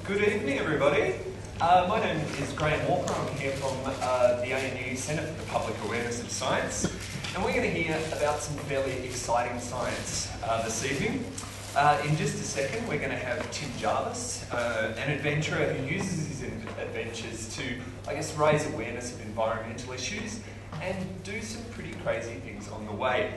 Good evening, everybody. My name is Graham Walker. I'm here from the ANU Centre for the Public Awareness of Science, and we're going to hear about some fairly exciting science this evening. In just a second, we're going to have Tim Jarvis, an adventurer who uses his adventures to, I guess, raise awareness of environmental issues and do some pretty crazy things on the way.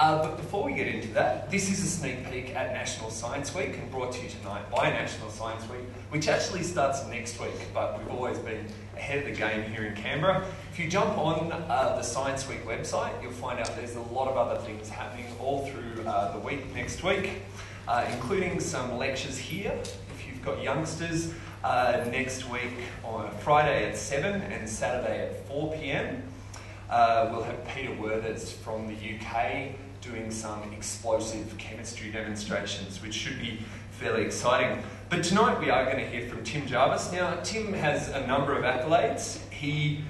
But before we get into that, this is a sneak peek at National Science Week, and brought to you tonight by National Science Week, which actually starts next week, but we've always been ahead of the game here in Canberra. If you jump on the Science Week website, you'll find out there's a lot of other things happening all through the week next week, including some lectures here. If you've got youngsters, next week on Friday at 7 and Saturday at 4 p.m. We'll have Peter Werthers from the UK doing some explosive chemistry demonstrations, which should be fairly exciting. But tonight we are going to hear from Tim Jarvis. Now, Tim has a number of accolades. He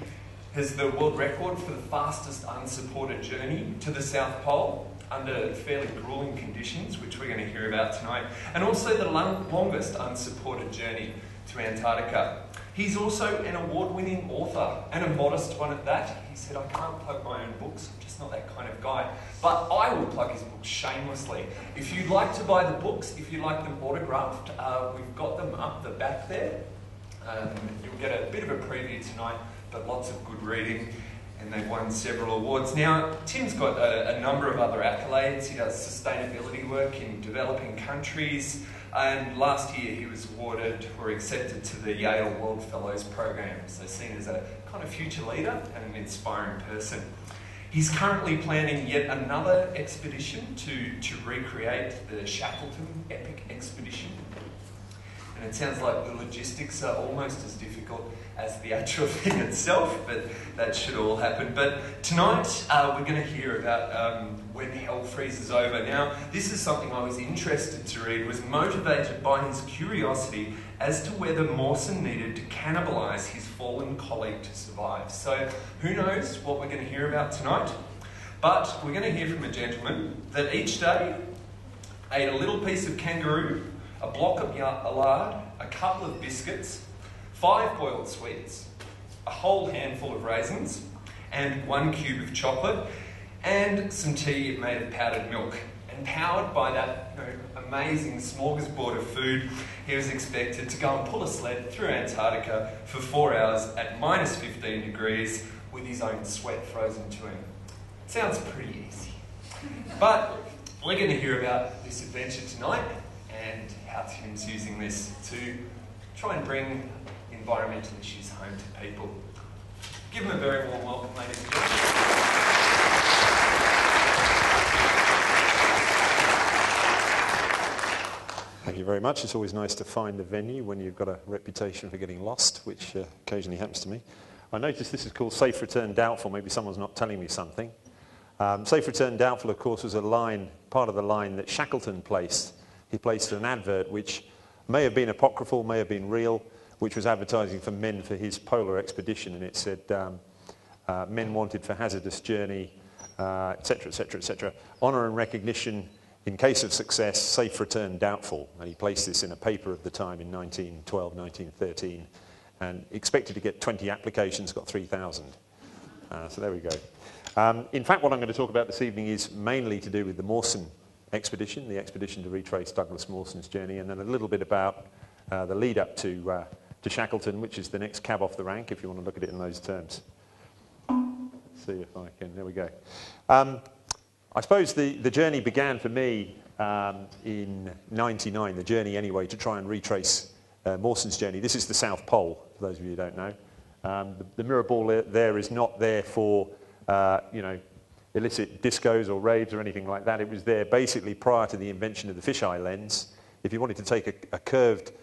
has the world record for the fastest unsupported journey to the South Pole under fairly grueling conditions, which we're going to hear about tonight, and also the longest unsupported journey to Antarctica. He's also an award-winning author, and a modest one at that. He said, I can't plug my own books, I'm just not that kind of guy. But I will plug his books shamelessly. If you'd like to buy the books, if you'd like them autographed, we've got them up the back there. You'll get a bit of a preview tonight, but lots of good reading, and they've won several awards. Now, Tim's got a number of other accolades. He does sustainability work in developing countries, and last year he was awarded or accepted to the Yale World Fellows Program, so seen as a kind of future leader and an inspiring person. He's currently planning yet another expedition to recreate the Shackleton epic expedition. And it sounds like the logistics are almost as difficult as the actual thing itself, but that should all happen. But tonight we're going to hear about when hell freezes over. Now, this is something I was interested to read, was motivated by his curiosity as to whether Mawson needed to cannibalise his fallen colleague to survive. So who knows what we're going to hear about tonight? But we're going to hear from a gentleman that each day ate a little piece of kangaroo, a block of lard, a couple of biscuits, 5 boiled sweets, a whole handful of raisins, and 1 cube of chocolate, and some tea made of powdered milk. And powered by that amazing smorgasbord of food, he was expected to go and pull a sled through Antarctica for 4 hours at minus 15 degrees with his own sweat frozen to him. Sounds pretty easy. But we're going to hear about this adventure tonight, and how Tim's using this to try and bring environmental issues home to people. Give him a very warm welcome, ladies and gentlemen. Thank you very much. It's always nice to find a venue when you've got a reputation for getting lost, which occasionally happens to me. I noticed this is called Safe Return Doubtful. Maybe someone's not telling me something. Safe Return Doubtful, of course, was a line, part of the line that Shackleton placed. He placed an advert which may have been apocryphal, may have been real, which was advertising for men for his polar expedition, and it said men wanted for hazardous journey, etc., etc., etc. Honour and recognition in case of success, safe return doubtful. And he placed this in a paper of the time in 1912, 1913, and expected to get 20 applications, got 3,000. So there we go. In fact, what I'm going to talk about this evening is mainly to do with the Mawson expedition, the expedition to retrace Douglas Mawson's journey, and then a little bit about the lead up to Shackleton, which is the next cab off the rank, if you want to look at it in those terms. Let's see if I can, there we go. I suppose the journey began for me in '99, the journey anyway, to try and retrace Mawson's journey. This is the South Pole, for those of you who don't know. The mirror ball there is not there for, illicit discos or raves or anything like that. It was there basically prior to the invention of the fisheye lens. If you wanted to take a curved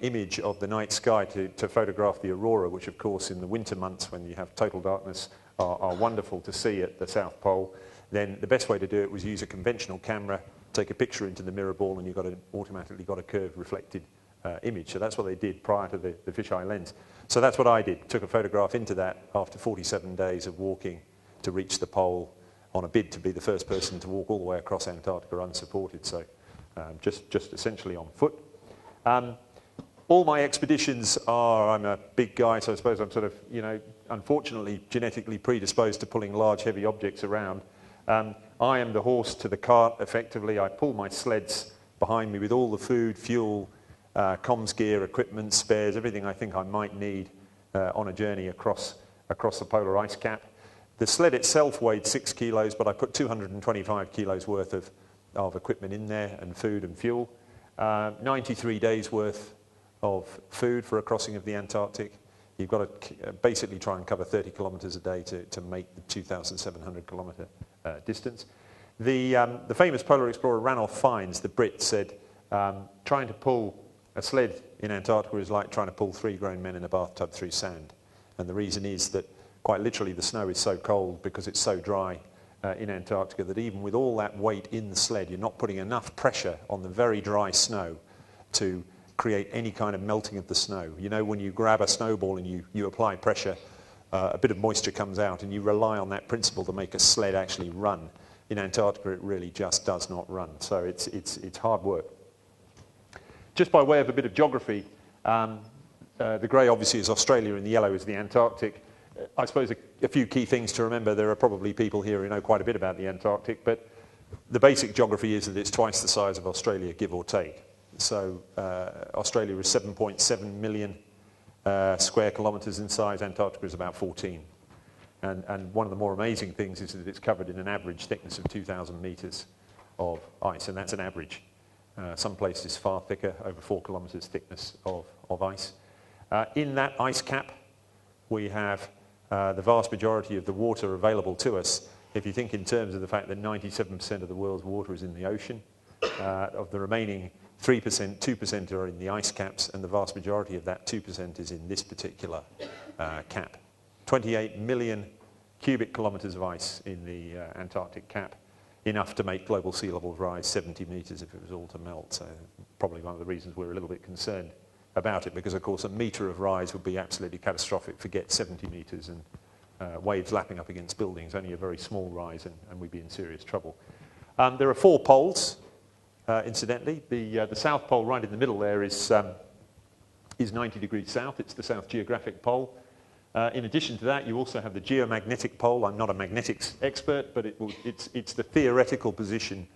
image of the night sky to photograph the aurora, which of course in the winter months when you have total darkness are wonderful to see at the South Pole, then the best way to do it was use a conventional camera, take a picture into the mirror ball, and you automatically got a curved reflected image. So that's what they did prior to the fisheye lens. So that's what I did, took a photograph into that after 47 days of walking to reach the pole on a bid to be the first person to walk all the way across Antarctica unsupported, so just essentially on foot. all my expeditions are, I'm a big guy, so I suppose I'm sort of, you know, unfortunately genetically predisposed to pulling large, heavy objects around. I am the horse to the cart, effectively. I pull my sleds behind me with all the food, fuel, comms gear, equipment, spares, everything I think I might need on a journey across the polar ice cap. The sled itself weighed 6 kilos, but I put 225 kilos worth of equipment in there, and food and fuel. 93 days worth of food for a crossing of the Antarctic. You've got to basically try and cover 30 kilometres a day to make the 2,700 kilometre distance. The famous polar explorer Ranulph Fiennes, the Brit, said trying to pull a sled in Antarctica is like trying to pull 3 grown men in a bathtub through sand. And the reason is that quite literally the snow is so cold because it's so dry in Antarctica that even with all that weight in the sled, you're not putting enough pressure on the very dry snow to create any kind of melting of the snow. You know, when you grab a snowball and you apply pressure, a bit of moisture comes out, and you rely on that principle to make a sled actually run. In Antarctica, it really just does not run. So it's hard work. Just by way of a bit of geography, the grey obviously is Australia and the yellow is the Antarctic. I suppose a few key things to remember. There are probably people here who know quite a bit about the Antarctic, but the basic geography is that it's twice the size of Australia, give or take. So Australia is 7.7 million square kilometres in size. Antarctica is about 14. And one of the more amazing things is that it's covered in an average thickness of 2,000 metres of ice, and that's an average. Some places far thicker, over 4 kilometres thickness of ice. In that ice cap, we have the vast majority of the water available to us. If you think in terms of the fact that 97% of the world's water is in the ocean, of the remaining 3%, 2% are in the ice caps, and the vast majority of that 2% is in this particular cap. 28 million cubic kilometres of ice in the Antarctic cap, enough to make global sea levels rise 70 metres if it was all to melt. So probably one of the reasons we're a little bit concerned about it, because of course a metre of rise would be absolutely catastrophic. Forget 70 metres and waves lapping up against buildings, only a very small rise and we'd be in serious trouble. There are 4 poles, incidentally. The South Pole right in the middle there is 90 degrees south. It's the South Geographic Pole. In addition to that, you also have the geomagnetic pole. I'm not a magnetics expert, but it's the theoretical position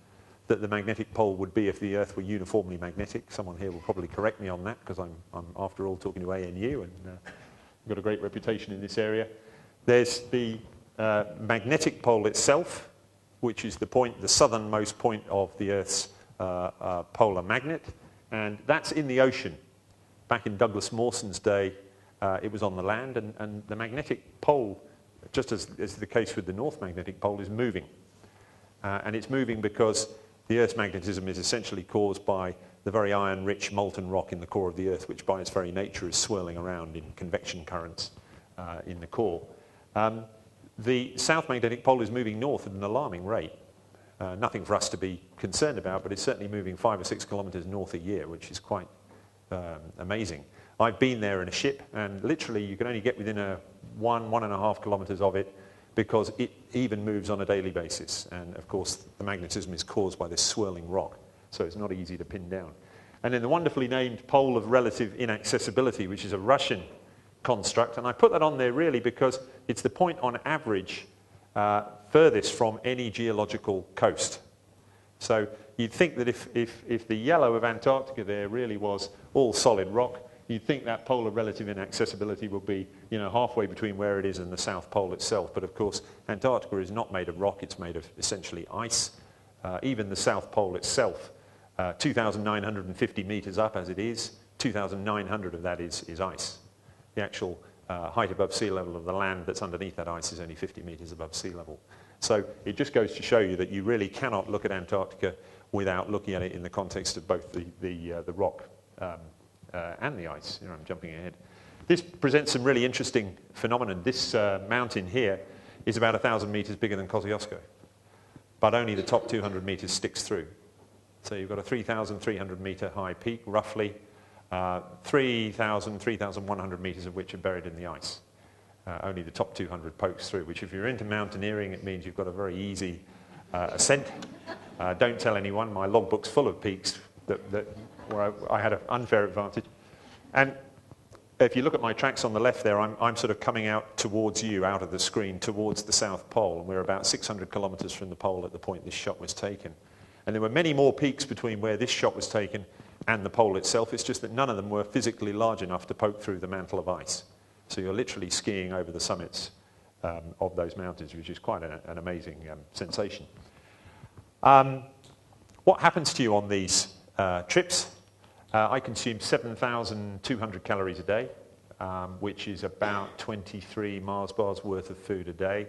that the magnetic pole would be if the Earth were uniformly magnetic. Someone here will probably correct me on that, because I'm after all talking to ANU, and we've got a great reputation in this area. There's the magnetic pole itself, which is the southernmost point of the Earth's polar magnet, and that's in the ocean. Back in Douglas Mawson's day, it was on the land, and the magnetic pole, just as is the case with the North Magnetic Pole, is moving. And it's moving because the Earth's magnetism is essentially caused by the very iron-rich molten rock in the core of the Earth, which by its very nature is swirling around in convection currents in the core. The South Magnetic Pole is moving north at an alarming rate. Nothing for us to be concerned about, but it's certainly moving 5 or 6 kilometres north a year, which is quite amazing. I've been there in a ship, and literally you can only get within 1.5 kilometres of it, because it even moves on a daily basis. And of course, the magnetism is caused by this swirling rock, so it's not easy to pin down. And then the wonderfully named Pole of Relative Inaccessibility, which is a Russian construct, and I put that on there really because it's the point on average furthest from any geological coast. So you'd think that if the yellow of Antarctica there really was all solid rock, you'd think that polar relative inaccessibility would be, halfway between where it is and the South Pole itself. But of course, Antarctica is not made of rock, it's made of essentially ice. Even the South Pole itself, 2,950 metres up as it is, 2,900 of that is ice. The actual height above sea level of the land that's underneath that ice is only 50 metres above sea level. So it just goes to show you that you really cannot look at Antarctica without looking at it in the context of both the rock and the ice. I'm jumping ahead. This presents some really interesting phenomenon. This mountain here is about 1,000 metres bigger than Kosciuszko, but only the top 200 metres sticks through. So you've got a 3,300 metre high peak, roughly 3,000, 3,100 metres of which are buried in the ice. Only the top 200 pokes through, which if you're into mountaineering, it means you've got a very easy ascent. Don't tell anyone, my logbook's full of peaks where I had an unfair advantage. And if you look at my tracks on the left there, I'm sort of coming out towards you, out of the screen, towards the South Pole, and we're about 600 kilometres from the pole at the point this shot was taken. And there were many more peaks between where this shot was taken and the pole itself. It's just that none of them were physically large enough to poke through the mantle of ice. So you're literally skiing over the summits of those mountains, which is quite an amazing sensation. What happens to you on these trips? I consume 7,200 calories a day, which is about 23 Mars bars worth of food a day,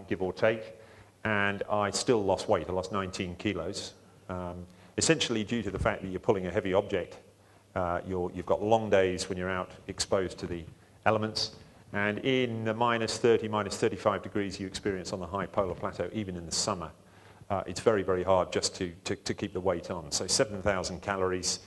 give or take. And I still lost weight. I lost 19 kilos, essentially due to the fact that you're pulling a heavy object. You've got long days when you're out exposed to the elements. And in the minus 30, minus 35 degrees you experience on the high polar plateau, even in the summer, it's very, very hard just to keep the weight on. So 7,000 calories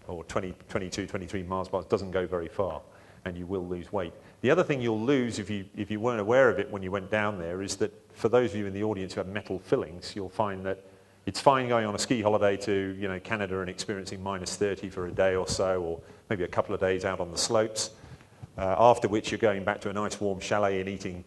or 22, 23 Mars bars doesn't go very far, and you will lose weight. The other thing you'll lose if you weren't aware of it when you went down there is that for those of you in the audience who have metal fillings, you'll find that it's fine going on a ski holiday to Canada and experiencing minus 30 for a day or so, or maybe a couple of days out on the slopes, after which you're going back to a nice warm chalet and eating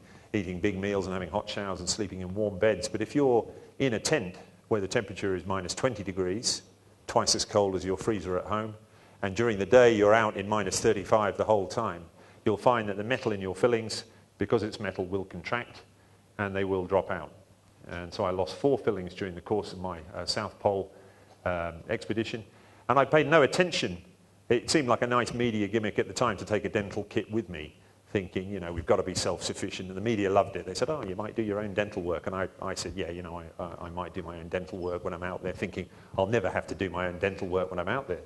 big meals and having hot showers and sleeping in warm beds. But if you're in a tent where the temperature is minus 20 degrees, twice as cold as your freezer at home, and during the day you're out in minus 35 the whole time, you'll find that the metal in your fillings, because it's metal, will contract and they will drop out. And so I lost 4 fillings during the course of my South Pole expedition, and I paid no attention. It seemed like a nice media gimmick at the time to take a dental kit with me, thinking, we've got to be self-sufficient, and the media loved it. They said, oh, you might do your own dental work, and I said, yeah, I might do my own dental work when I'm out there, thinking I'll never have to do my own dental work when I'm out there.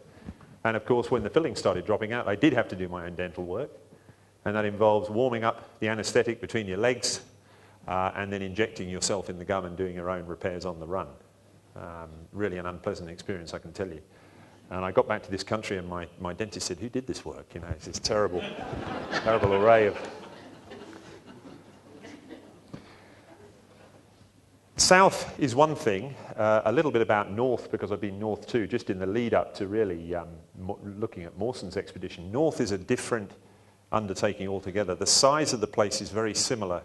And of course, when the fillings started dropping out, I did have to do my own dental work, and that involves warming up the anaesthetic between your legs, and then injecting yourself in the gum and doing your own repairs on the run. Really an unpleasant experience, I can tell you. And I got back to this country and my dentist said, who did this work? It's this terrible, terrible array of... South is one thing, a little bit about north, because I've been north too, just in the lead up to really looking at Mawson's expedition. North is a different undertaking altogether. The size of the place is very similar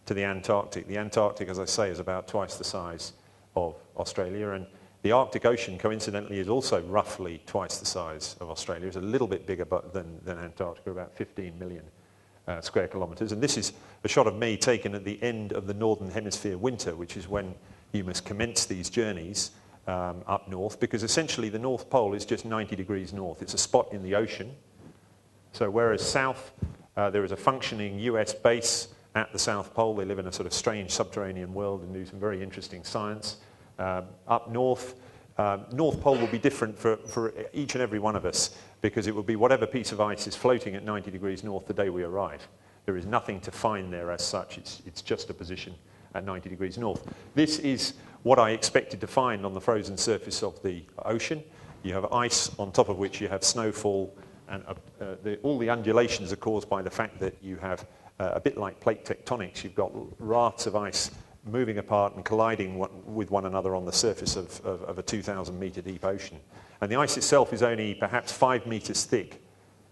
to the Antarctic. The Antarctic, as I say, is about twice the size of Australia, and the Arctic Ocean, coincidentally, is also roughly twice the size of Australia. It's a little bit bigger than Antarctica, about 15 million square kilometres. And this is a shot of me taken at the end of the Northern Hemisphere winter, which is when you must commence these journeys up north, because essentially the North Pole is just 90 degrees north. It's a spot in the ocean. So whereas south, there is a functioning US base at the South Pole. They live in a sort of strange subterranean world and do some very interesting science. Up north, North Pole will be different for each and every one of us, because it will be whatever piece of ice is floating at 90 degrees north the day we arrive. There is nothing to find there as such. It's just a position at 90 degrees north. This is what I expected to find on the frozen surface of the ocean. You have ice on top of which you have snowfall, and all the undulations are caused by the fact that you have a bit like plate tectonics. You've got rafts of ice moving apart and colliding with one another on the surface of a 2,000 metre deep ocean. And the ice itself is only perhaps 5 metres thick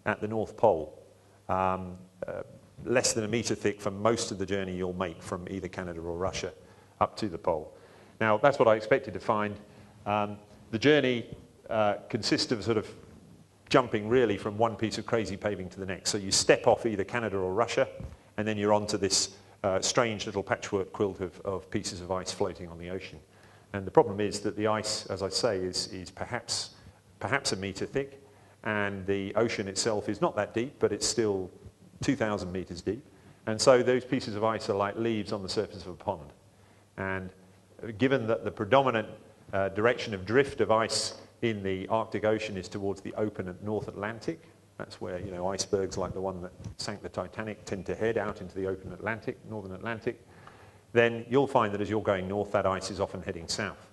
at the North Pole, less than a metre thick for most of the journey you'll make from either Canada or Russia up to the pole. Now, that's what I expected to find. The journey consists of sort of jumping really from one piece of crazy paving to the next. So you step off either Canada or Russia, and then you're onto this strange little patchwork quilt of pieces of ice floating on the ocean. And the problem is that the ice, as I say, is perhaps a metre thick, and the ocean itself is not that deep, but it's still 2,000 metres deep. And so those pieces of ice are like leaves on the surface of a pond. And given that the predominant direction of drift of ice in the Arctic Ocean is towards the open North Atlantic, that's where icebergs like the one that sank the Titanic tend to head out into the open Atlantic, Northern Atlantic, then you'll find that as you're going north, that ice is often heading south.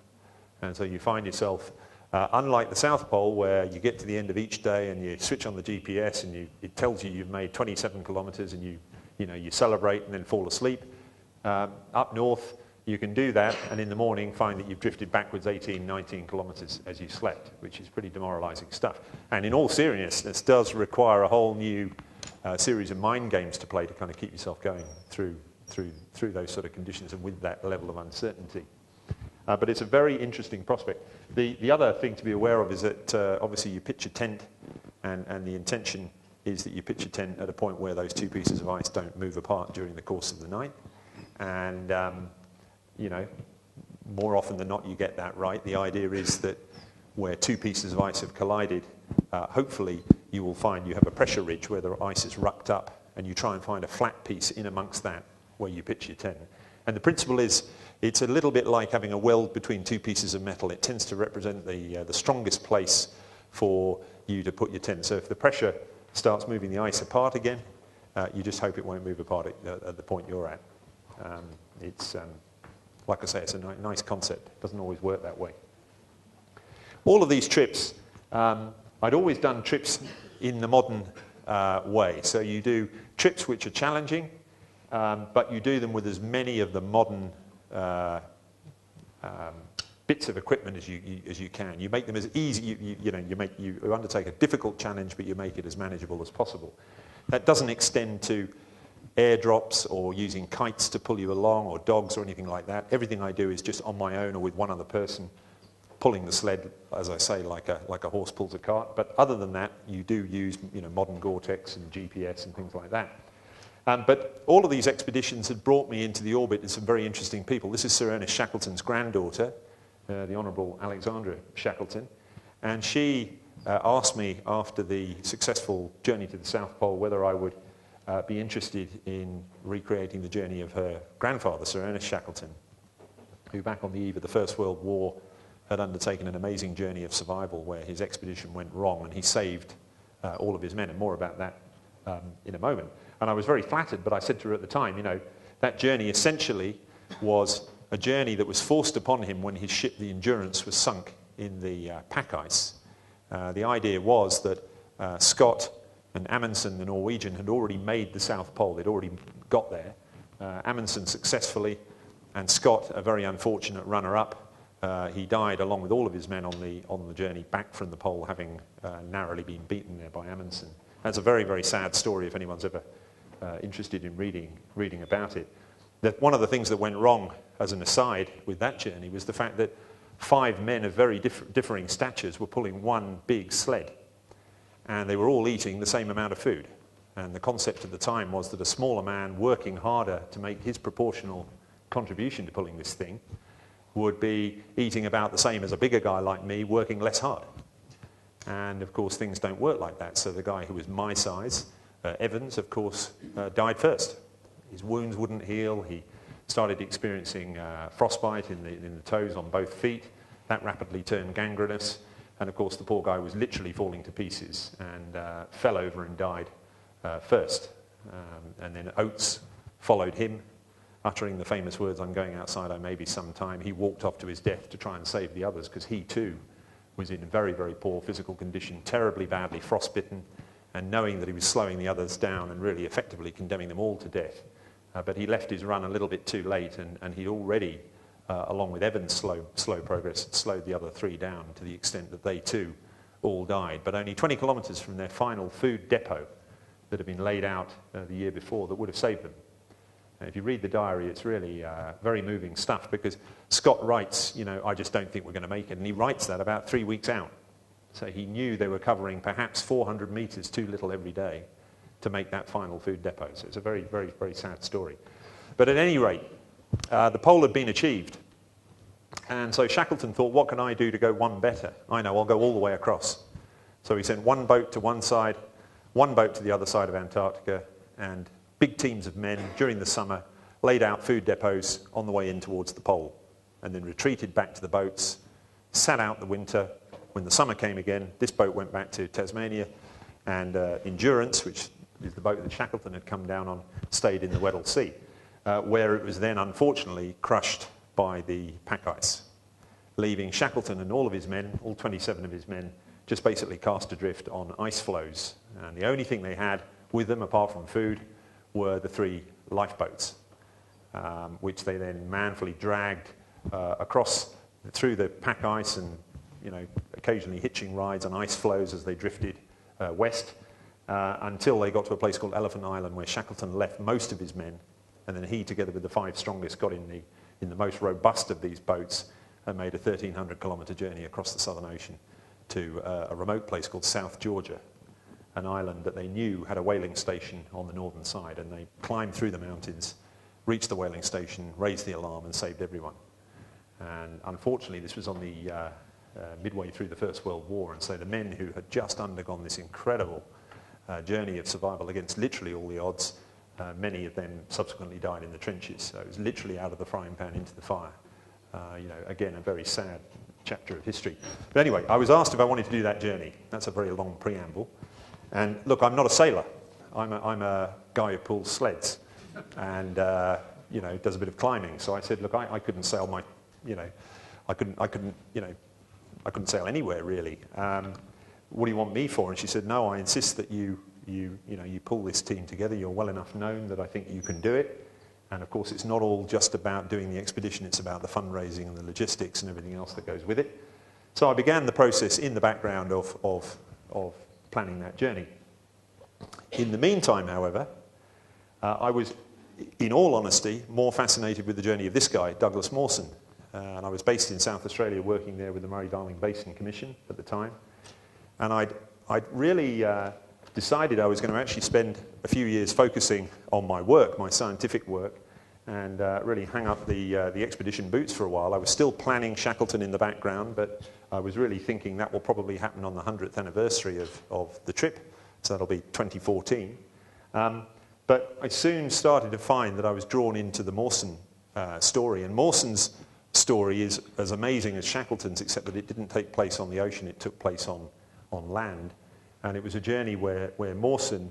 And so you find yourself, unlike the South Pole, where you get to the end of each day and you switch on the GPS and it tells you you've made 27 kilometres and you celebrate and then fall asleep. Up north, you can do that and in the morning find that you've drifted backwards 18, 19 kilometres as you slept, which is pretty demoralising stuff. And in all seriousness, does require a whole new series of mind games to play to kind of keep yourself going through those sort of conditions and with that level of uncertainty. But it's a very interesting prospect. The other thing to be aware of is that obviously you pitch a tent and the intention is that you pitch a tent at a point where those two pieces of ice don't move apart during the course of the night. And, you know, more often than not you get that right. The idea is that where two pieces of ice have collided, hopefully you will find you have a pressure ridge where the ice is rucked up and you try and find a flat piece in amongst that where you pitch your tent. And the principle is it's a little bit like having a weld between two pieces of metal. It tends to represent the strongest place for you to put your tent. So if the pressure starts moving the ice apart again, you just hope it won't move apart at the point you're at. Like I say, it's a nice concept. It doesn't always work that way. All of these trips, I'd always done trips in the modern way. So you do trips which are challenging, but you do them with as many of the modern bits of equipment as you can. You make them as easy. You undertake a difficult challenge, but you make it as manageable as possible. That doesn't extend to airdrops or using kites to pull you along or dogs or anything like that. Everything I do is just on my own or with one other person pulling the sled, as I say, like a horse pulls a cart. But other than that, you do use modern Gore-Tex and GPS and things like that. But all of these expeditions had brought me into the orbit of some very interesting people. This is Sir Ernest Shackleton's granddaughter, the Honourable Alexandra Shackleton, and she asked me after the successful journey to the South Pole whether I would be interested in recreating the journey of her grandfather, Sir Ernest Shackleton, who back on the eve of the First World War had undertaken an amazing journey of survival where his expedition went wrong and he saved all of his men, and more about that in a moment. And I was very flattered, but I said to her at the time, that journey essentially was a journey that was forced upon him when his ship, the Endurance, was sunk in the pack ice. The idea was that Scott and Amundsen, the Norwegian, had already made the South Pole. They'd already got there. Amundsen successfully, and Scott, a very unfortunate runner-up. He died along with all of his men on the journey back from the pole, having narrowly been beaten there by Amundsen. That's a very, very sad story if anyone's ever interested in reading about it. One of the things that went wrong, as an aside, with that journey was the fact that 5 men of very differing statures were pulling one big sled, and they were all eating the same amount of food. And the concept at the time was that a smaller man working harder to make his proportional contribution to pulling this thing would be eating about the same as a bigger guy like me working less hard. And of course things don't work like that. So the guy who was my size, Evans, of course, died first. His wounds wouldn't heal. He started experiencing frostbite in the toes on both feet. That rapidly turned gangrenous. And of course the poor guy was literally falling to pieces and fell over and died first. And then Oates followed him, uttering the famous words, "I'm going outside, I may be some time." He walked off to his death to try and save the others because he too was in a very, very poor physical condition, terribly badly frostbitten, and knowing that he was slowing the others down and really effectively condemning them all to death. But he left his run a little bit too late, and he already, along with Evans' slow progress, had slowed the other 3 down to the extent that they too all died. But only 20 kilometres from their final food depot that had been laid out the year before that would have saved them. And if you read the diary, it's really very moving stuff because Scott writes, I just don't think we're going to make it. And he writes that about 3 weeks out. So he knew they were covering perhaps 400 metres too little every day to make that final food depot. So it's a very, very, very sad story. But at any rate, the pole had been achieved. And so Shackleton thought, what can I do to go one better? I know, I'll go all the way across. So he sent one boat to one side, one boat to the other side of Antarctica, and big teams of men during the summer laid out food depots on the way in towards the pole, and then retreated back to the boats, sat out the winter. When the summer came again, this boat went back to Tasmania, and Endurance, which is the boat that Shackleton had come down on, stayed in the Weddell Sea, where it was then unfortunately crushed by the pack ice, leaving Shackleton and all of his men, all 27 of his men, just basically cast adrift on ice floes. And the only thing they had with them, apart from food, were the 3 lifeboats. which they then manfully dragged across through the pack ice and, occasionally hitching rides on ice floes as they drifted west until they got to a place called Elephant Island, where Shackleton left most of his men, and then he, together with the 5 strongest, got in the most robust of these boats and made a 1,300-kilometre journey across the Southern Ocean to a remote place called South Georgia, an island that they knew had a whaling station on the northern side, and they climbed through the mountains, reached the whaling station, raised the alarm and saved everyone. And unfortunately, this was on the midway through the First World War, and so the men who had just undergone this incredible journey of survival against literally all the odds, many of them subsequently died in the trenches. So it was literally out of the frying pan into the fire. Again, a very sad chapter of history. But anyway, I was asked if I wanted to do that journey. That's a very long preamble. And look, I'm not a sailor. I'm a guy who pulls sleds and does a bit of climbing. So I said, look, I couldn't sail I couldn't sail anywhere really. What do you want me for? And she said, no, I insist that you pull this team together. You're well enough known that I think you can do it. And of course, it's not all just about doing the expedition. It's about the fundraising and the logistics and everything else that goes with it. So I began the process in the background of planning that journey. In the meantime, however, I was, in all honesty, more fascinated with the journey of this guy, Douglas Mawson. And I was based in South Australia, working there with the Murray-Darling Basin Commission at the time. And I'd really decided I was going to actually spend a few years focusing on my work, my scientific work, and really hang up the expedition boots for a while. I was still planning Shackleton in the background, but I was really thinking that will probably happen on the 100th anniversary of the trip, so that'll be 2014. But I soon started to find that I was drawn into the Mawson story, and Mawson's story is as amazing as Shackleton's, except that it didn't take place on the ocean, it took place on land. And it was a journey where Mawson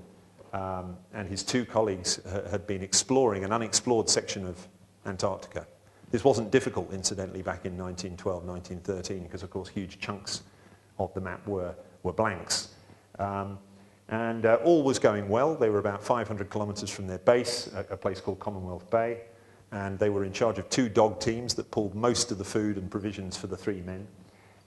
and his 2 colleagues had been exploring an unexplored section of Antarctica. This wasn't difficult, incidentally, back in 1912, 1913, because, of course, huge chunks of the map were blanks. And all was going well. They were about 500 kilometres from their base, a place called Commonwealth Bay, and they were in charge of 2 dog teams that pulled most of the food and provisions for the 3 men.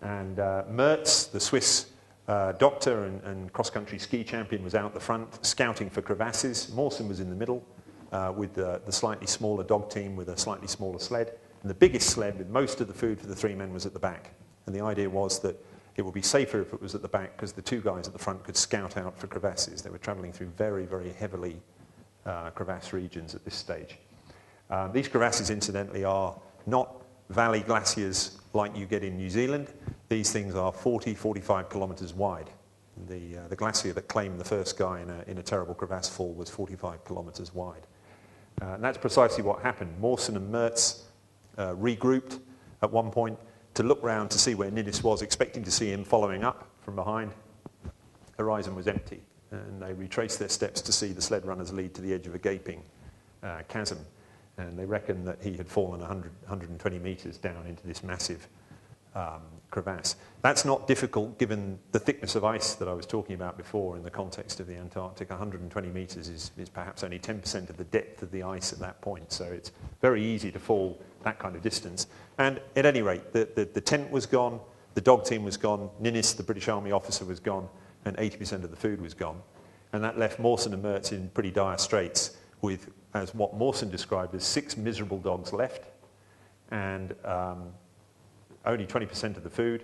And Mertz, the Swiss doctor and cross-country ski champion, was out the front scouting for crevasses. Mawson was in the middle with the slightly smaller dog team with a slightly smaller sled. And the biggest sled with most of the food for the 3 men was at the back. And the idea was that it would be safer if it was at the back because the 2 guys at the front could scout out for crevasses. They were travelling through very, very heavily crevasse regions at this stage. These crevasses, incidentally, are not valley glaciers like you get in New Zealand. These things are 40, 45 kilometres wide. The glacier that claimed the first guy in a terrible crevasse fall was 45 kilometres wide. And that's precisely what happened. Mawson and Mertz regrouped at one point to look round to see where Ninnis was, expecting to see him following up from behind. The horizon was empty, and they retraced their steps to see the sled runners lead to the edge of a gaping chasm. And they reckoned that he had fallen 120 metres down into this massive crevasse. That's not difficult given the thickness of ice that I was talking about before in the context of the Antarctic. 120 metres is perhaps only 10% of the depth of the ice at that point, so it's very easy to fall that kind of distance. And at any rate, the tent was gone, the dog team was gone, Ninnis, the British Army officer, was gone, and 80% of the food was gone. And that left Mawson and Mertz in pretty dire straits with, as what Mawson described as, 6 miserable dogs left, and only 20% of the food.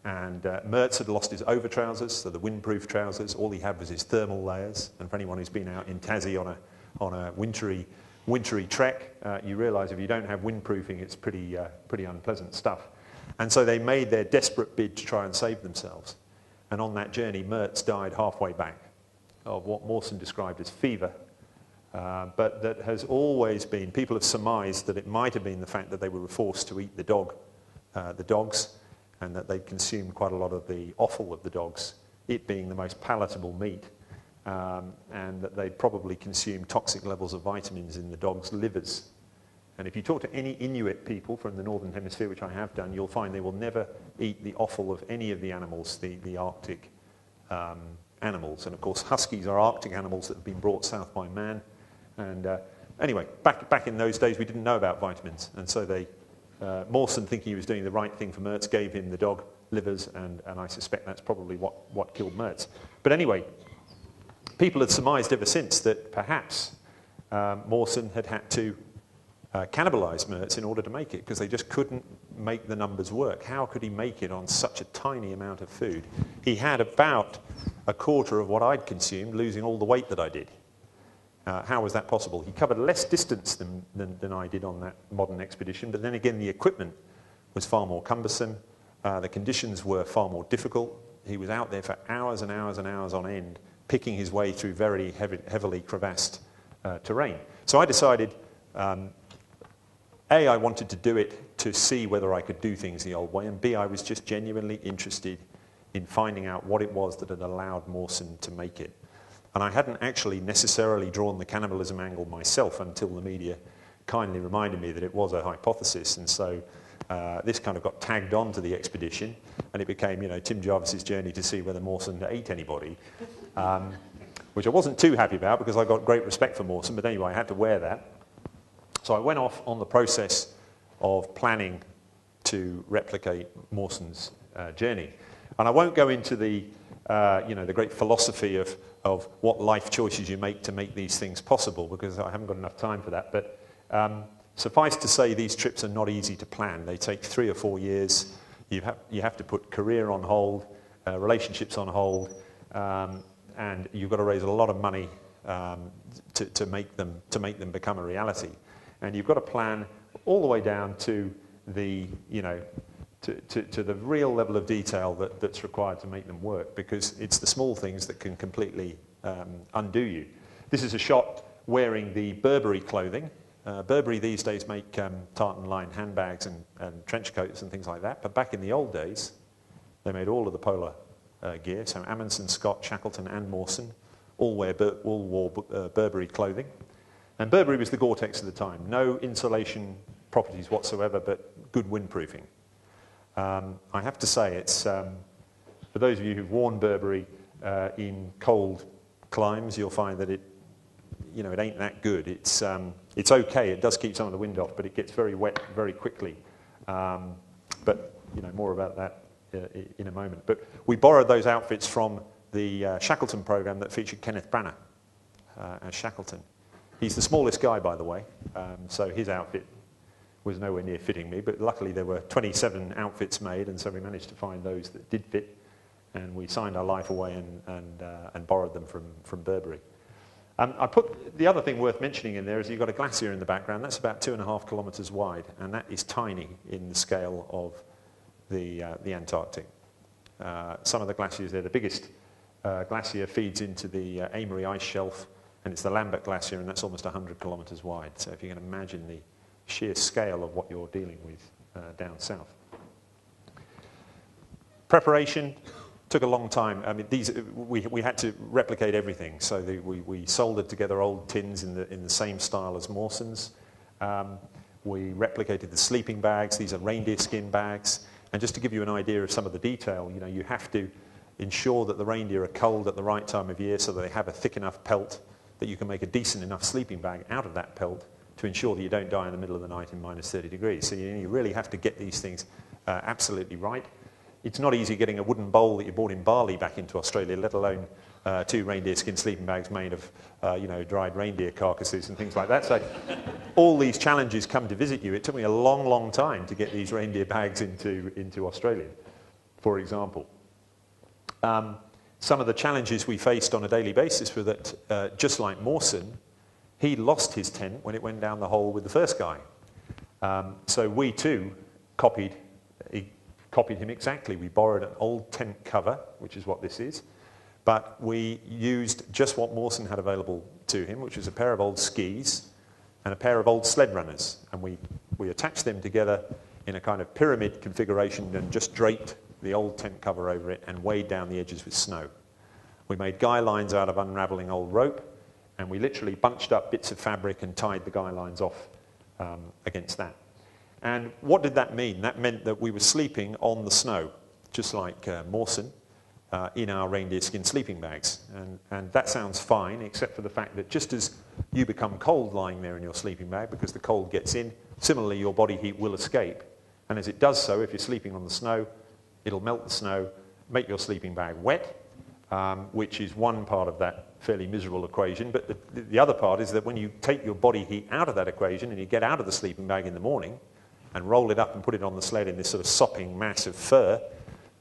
And Mertz had lost his over trousers, so the windproof trousers. All he had was his thermal layers. And for anyone who's been out in Tassie on a wintry trek, you realise if you don't have windproofing, it's pretty unpleasant stuff. And so they made their desperate bid to try and save themselves. And on that journey, Mertz died halfway back of what Mawson described as fever. But that has always been, people have surmised that it might have been the fact that they were forced to eat the dogs, and that they consumed quite a lot of the offal of the dogs, it being the most palatable meat, and that they probably consumed toxic levels of vitamins in the dogs' livers. And if you talk to any Inuit people from the Northern Hemisphere, which I have done, you'll find they will never eat the offal of any of the animals, the Arctic animals. And of course, huskies are Arctic animals that have been brought south by man. And Anyway, back in those days, we didn't know about vitamins, and so Mawson, thinking he was doing the right thing for Mertz, gave him the dog livers, and I suspect that's probably what killed Mertz. But anyway, people had surmised ever since that perhaps Mawson had to cannibalise Mertz in order to make it, because they just couldn't make the numbers work. How could he make it on such a tiny amount of food? He had about a quarter of what I'd consumed, losing all the weight that I did. How was that possible? He covered less distance than I did on that modern expedition, but then again the equipment was far more cumbersome, the conditions were far more difficult. He was out there for hours and hours and hours on end, picking his way through very heavily crevassed terrain. So I decided, A, I wanted to do it to see whether I could do things the old way, and B, I was just genuinely interested in finding out what it was that had allowed Mawson to make it. And I hadn't actually necessarily drawn the cannibalism angle myself until the media kindly reminded me that it was a hypothesis. And so this kind of got tagged on to the expedition, and it became, Tim Jarvis's journey to see whether Mawson ate anybody, which I wasn't too happy about because I got great respect for Mawson, but anyway, I had to wear that. So I went off on the process of planning to replicate Mawson's journey. And I won't go into the great philosophy of what life choices you make to make these things possible, because I haven't got enough time for that. But suffice to say, these trips are not easy to plan. They take 3 or 4 years. You have to put career on hold, relationships on hold, and you've got to raise a lot of money to make them become a reality. And you've got to plan all the way down to the to the real level of detail that's required to make them work, because it's the small things that can completely undo you. This is a shot wearing the Burberry clothing. Burberry these days make tartan line handbags and trench coats and things like that, but back in the old days, they made all of the polar gear. So Amundsen, Scott, Shackleton and Mawson all wore Burberry clothing. And Burberry was the Gore-Tex of the time. No insulation properties whatsoever, but good windproofing. I have to say, it's for those of you who've worn Burberry in cold climes, you'll find that it ain't that good. It's okay. It does keep some of the wind off, but it gets very wet very quickly. But more about that in a moment. But we borrowed those outfits from the Shackleton program that featured Kenneth Branagh as Shackleton. He's the smallest guy, by the way, so his outfit was nowhere near fitting me, but luckily there were 27 outfits made, and so we managed to find those that did fit, and we signed our life away and borrowed them from Burberry. I put the other thing worth mentioning in there is you've got a glacier in the background. That's about 2.5 kilometres wide, and that is tiny in the scale of the Antarctic. Some of the glaciers there, the biggest glacier feeds into the Amery ice shelf, and it's the Lambert Glacier, and that's almost 100 kilometres wide. So if you can imagine the sheer scale of what you're dealing with down south. Preparation took a long time. I mean, we had to replicate everything. So we soldered together old tins in the same style as Mawson's. We replicated the sleeping bags. These are reindeer skin bags. And just to give you an idea of some of the detail, you have to ensure that the reindeer are cold at the right time of year so that they have a thick enough pelt that you can make a decent enough sleeping bag out of that pelt to ensure that you don't die in the middle of the night in minus 30 degrees. So you really have to get these things absolutely right. It's not easy getting a wooden bowl that you bought in Bali back into Australia, let alone 2 reindeer skin sleeping bags made of dried reindeer carcasses and things like that. So all these challenges come to visit you. It took me a long, long time to get these reindeer bags into Australia, for example. Some of the challenges we faced on a daily basis were that, just like Mawson, he lost his tent when it went down the hole with the first guy. So we too copied him exactly. We borrowed an old tent cover, which is what this is, but we used just what Mawson had available to him, which was a pair of old skis and a pair of old sled runners. And we attached them together in a kind of pyramid configuration and just draped the old tent cover over it and weighed down the edges with snow. We made guy lines out of unraveling old rope, and we literally bunched up bits of fabric and tied the guy lines off against that. And what did that mean? That meant that we were sleeping on the snow, just like Mawson, in our reindeer skin sleeping bags. And that sounds fine, except for the fact that just as you become cold lying there in your sleeping bag because the cold gets in. Similarly, your body heat will escape. And as it does so, if you're sleeping on the snow, it'll melt the snow, make your sleeping bag wet, which is one part of that fairly miserable equation. But the other part is that when you take your body heat out of that equation and you get out of the sleeping bag in the morning and roll it up and put it on the sled in this sort of sopping mass of fur,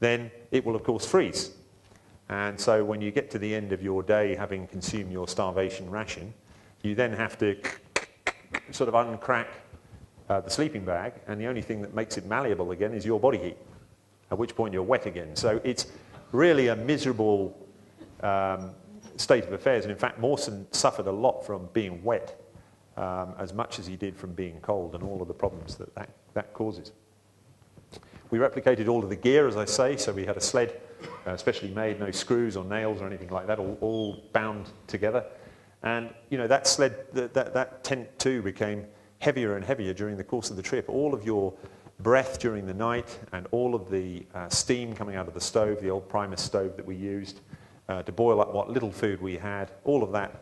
then it will, of course, freeze. And so when you get to the end of your day, having consumed your starvation ration, you then have to sort of uncrack the sleeping bag, and the only thing that makes it malleable again is your body heat, at which point you're wet again. So it's really a miserable state of affairs, and in fact Mawson suffered a lot from being wet as much as he did from being cold and all of the problems that causes. We replicated all of the gear, as I say, so we had a sled specially made, no screws or nails or anything like that, all bound together. And, you know, that sled, that tent too became heavier and heavier during the course of the trip. All of your breath during the night and all of the steam coming out of the stove, the old Primus stove that we used to boil up what little food we had, all of that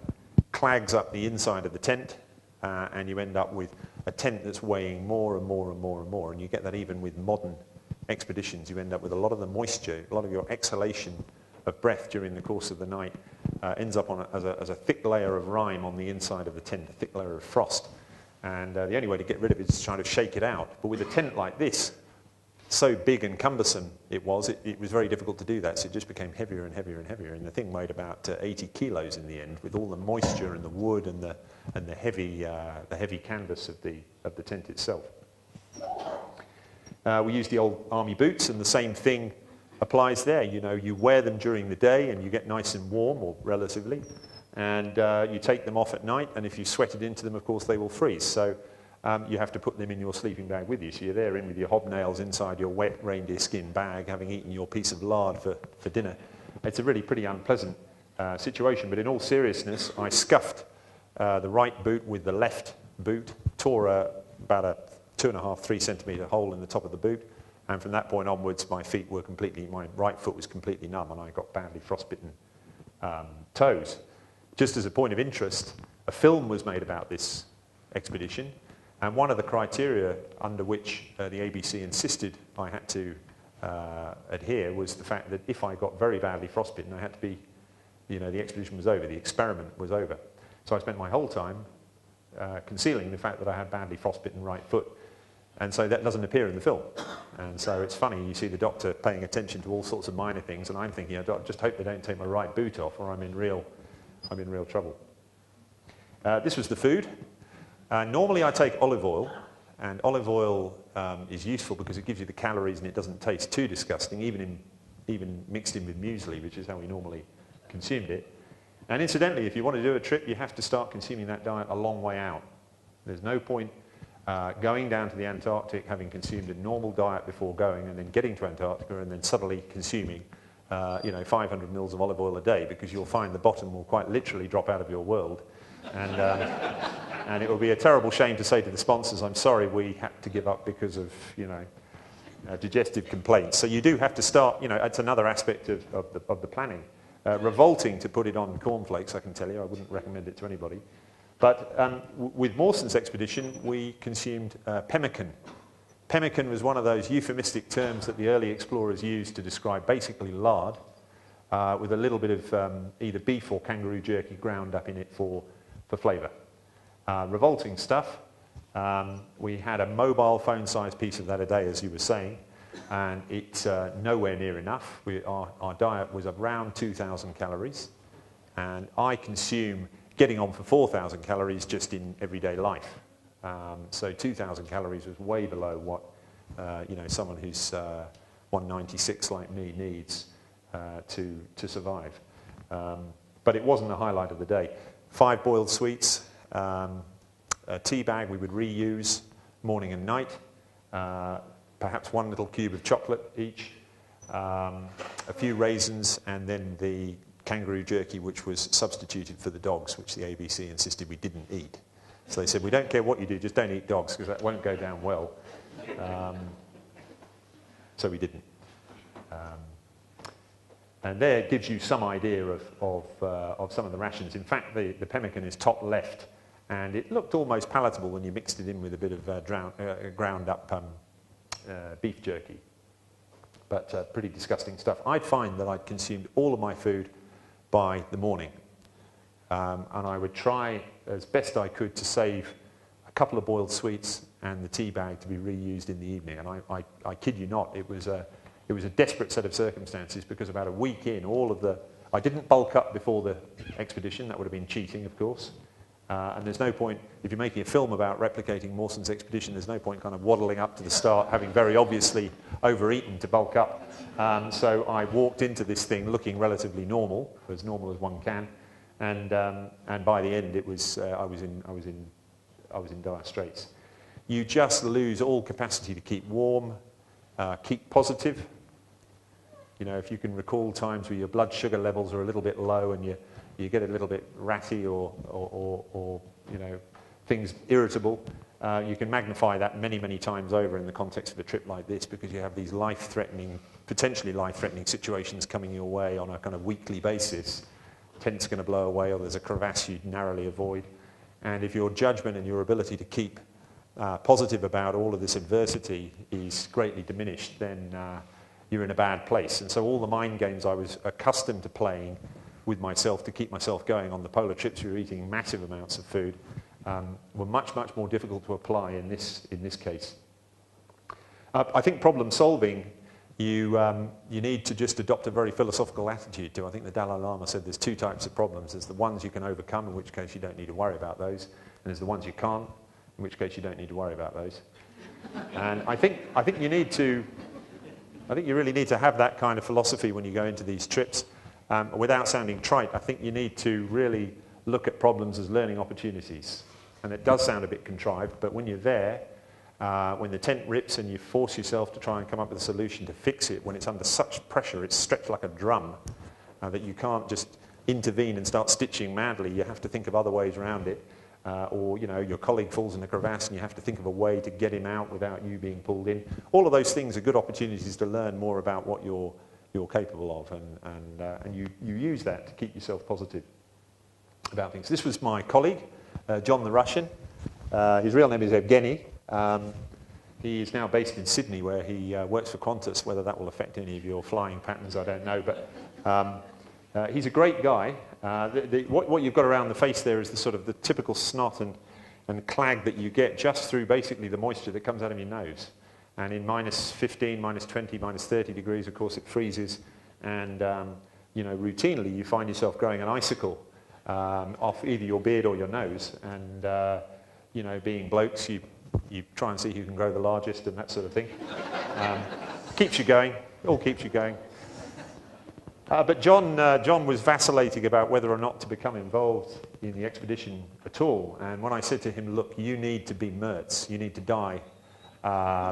clags up the inside of the tent, and you end up with a tent that's weighing more and more and more and more. And you get that even with modern expeditions. You end up with a lot of the moisture, a lot of your exhalation of breath during the course of the night ends up on as a thick layer of rime on the inside of the tent, a thick layer of frost. And the only way to get rid of it is to try to shake it out. But with a tent like this, so big and cumbersome it was very difficult to do that. So it just became heavier and heavier and heavier. And the thing weighed about 80 kilos in the end, with all the moisture and the wood and the heavy canvas of the tent itself. We used the old army boots, and the same thing applies there. You know, you wear them during the day and you get nice and warm, or relatively, and you take them off at night, and if you sweat it into them, of course, they will freeze. So you have to put them in your sleeping bag with you. So you're there in with your hobnails inside your wet reindeer skin bag, having eaten your piece of lard for dinner. It's a really pretty unpleasant situation, but in all seriousness, I scuffed the right boot with the left boot, tore about a 2.5, 3 centimetre hole in the top of the boot, and from that point onwards my right foot was completely numb, and I got badly frostbitten toes. Just as a point of interest, a film was made about this expedition, and one of the criteria under which the ABC insisted I had to adhere was the fact that if I got very badly frostbitten, I had to be, you know, the expedition was over, the experiment was over. So I spent my whole time concealing the fact that I had badly frostbitten right foot. And so that doesn't appear in the film. And so it's funny, you see the doctor paying attention to all sorts of minor things, and I'm thinking, I just hope they don't take my right boot off, or I'm in real trouble. This was the food. Normally I take olive oil, and olive oil is useful because it gives you the calories and it doesn't taste too disgusting, even mixed in with muesli, which is how we normally consumed it. And incidentally, if you want to do a trip, you have to start consuming that diet a long way out. There's no point going down to the Antarctic, having consumed a normal diet before going, and then getting to Antarctica and then suddenly consuming 500 mils of olive oil a day, because you'll find the bottom will quite literally drop out of your world. And it will be a terrible shame to say to the sponsors, I'm sorry, we had to give up because of, digestive complaints. So you do have to start, it's another aspect of the planning. Revolting to put it on cornflakes, I can tell you. I wouldn't recommend it to anybody. But with Mawson's expedition, we consumed pemmican. Pemmican was one of those euphemistic terms that the early explorers used to describe basically lard with a little bit of either beef or kangaroo jerky ground up in it for flavour. Revolting stuff. We had a mobile phone-sized piece of that a day, as you were saying, and it's nowhere near enough. Our diet was around 2,000 calories, and I consume getting on for 4,000 calories just in everyday life. So 2,000 calories was way below what someone who's 196 like me needs to survive. But it wasn't the highlight of the day. 5 boiled sweets, a tea bag we would reuse morning and night, perhaps 1 little cube of chocolate each, a few raisins, and then the kangaroo jerky, which was substituted for the dogs, which the ABC insisted we didn't eat. So they said, we don't care what you do, just don't eat dogs, because that won't go down well. So we didn't. And there gives you some idea of some of the rations. In fact, the pemmican is top left. And it looked almost palatable when you mixed it in with a bit of ground up beef jerky. But pretty disgusting stuff. I'd find that I'd consumed all of my food by the morning. And I would try as best I could to save a couple of boiled sweets and the tea bag to be reused in the evening. And I kid you not, it was a desperate set of circumstances, because about a week in, I didn't bulk up before the expedition. That would have been cheating, of course. And there's no point, if you're making a film about replicating Mawson's expedition, there's no point kind of waddling up to the start, having very obviously overeaten to bulk up. So I walked into this thing looking relatively normal as one can, and by the end it was I was in dire straits. You just lose all capacity to keep warm, keep positive. You know, if you can recall times where your blood sugar levels are a little bit low and you get a little bit ratty or you know, things irritable, you can magnify that many, many times over in the context of a trip like this, because you have these life-threatening, potentially life-threatening situations coming your way on a kind of weekly basis. Tent's going to blow away, or there's a crevasse you'd narrowly avoid. And if your judgment and your ability to keep positive about all of this adversity is greatly diminished, then you're in a bad place. And so all the mind games I was accustomed to playing with myself to keep myself going on the polar trips, we were eating massive amounts of food, were much, much more difficult to apply in this case. I think problem solving, you need to just adopt a very philosophical attitude to. I think the Dalai Lama said there's two types of problems. There's the ones you can overcome, in which case you don't need to worry about those, and there's the ones you can't, in which case you don't need to worry about those. And I think you really need to have that kind of philosophy when you go into these trips. Without sounding trite, I think you need to really look at problems as learning opportunities. And it does sound a bit contrived, but when you're there, when the tent rips and you force yourself to try and come up with a solution to fix it, when it's under such pressure, it's stretched like a drum, that you can't just intervene and start stitching madly. You have to think of other ways around it. Or, you know, your colleague falls in a crevasse and you have to think of a way to get him out without you being pulled in. All of those things are good opportunities to learn more about what you're capable of, and you use that to keep yourself positive about things. This was my colleague, John the Russian. His real name is Evgeny. He is now based in Sydney, where he works for Qantas. Whether that will affect any of your flying patterns, I don't know, but he's a great guy. What you've got around the face there is the sort of the typical snot and clag that you get just through basically the moisture that comes out of your nose. And in minus 15, minus 20, minus 30 degrees, of course, it freezes. And, you know, routinely you find yourself growing an icicle off either your beard or your nose. And, you know, being blokes, you try and see who can grow the largest and that sort of thing. Keeps you going. It all keeps you going. But John was vacillating about whether or not to become involved in the expedition at all. And when I said to him, look, you need to be Mertz, you need to die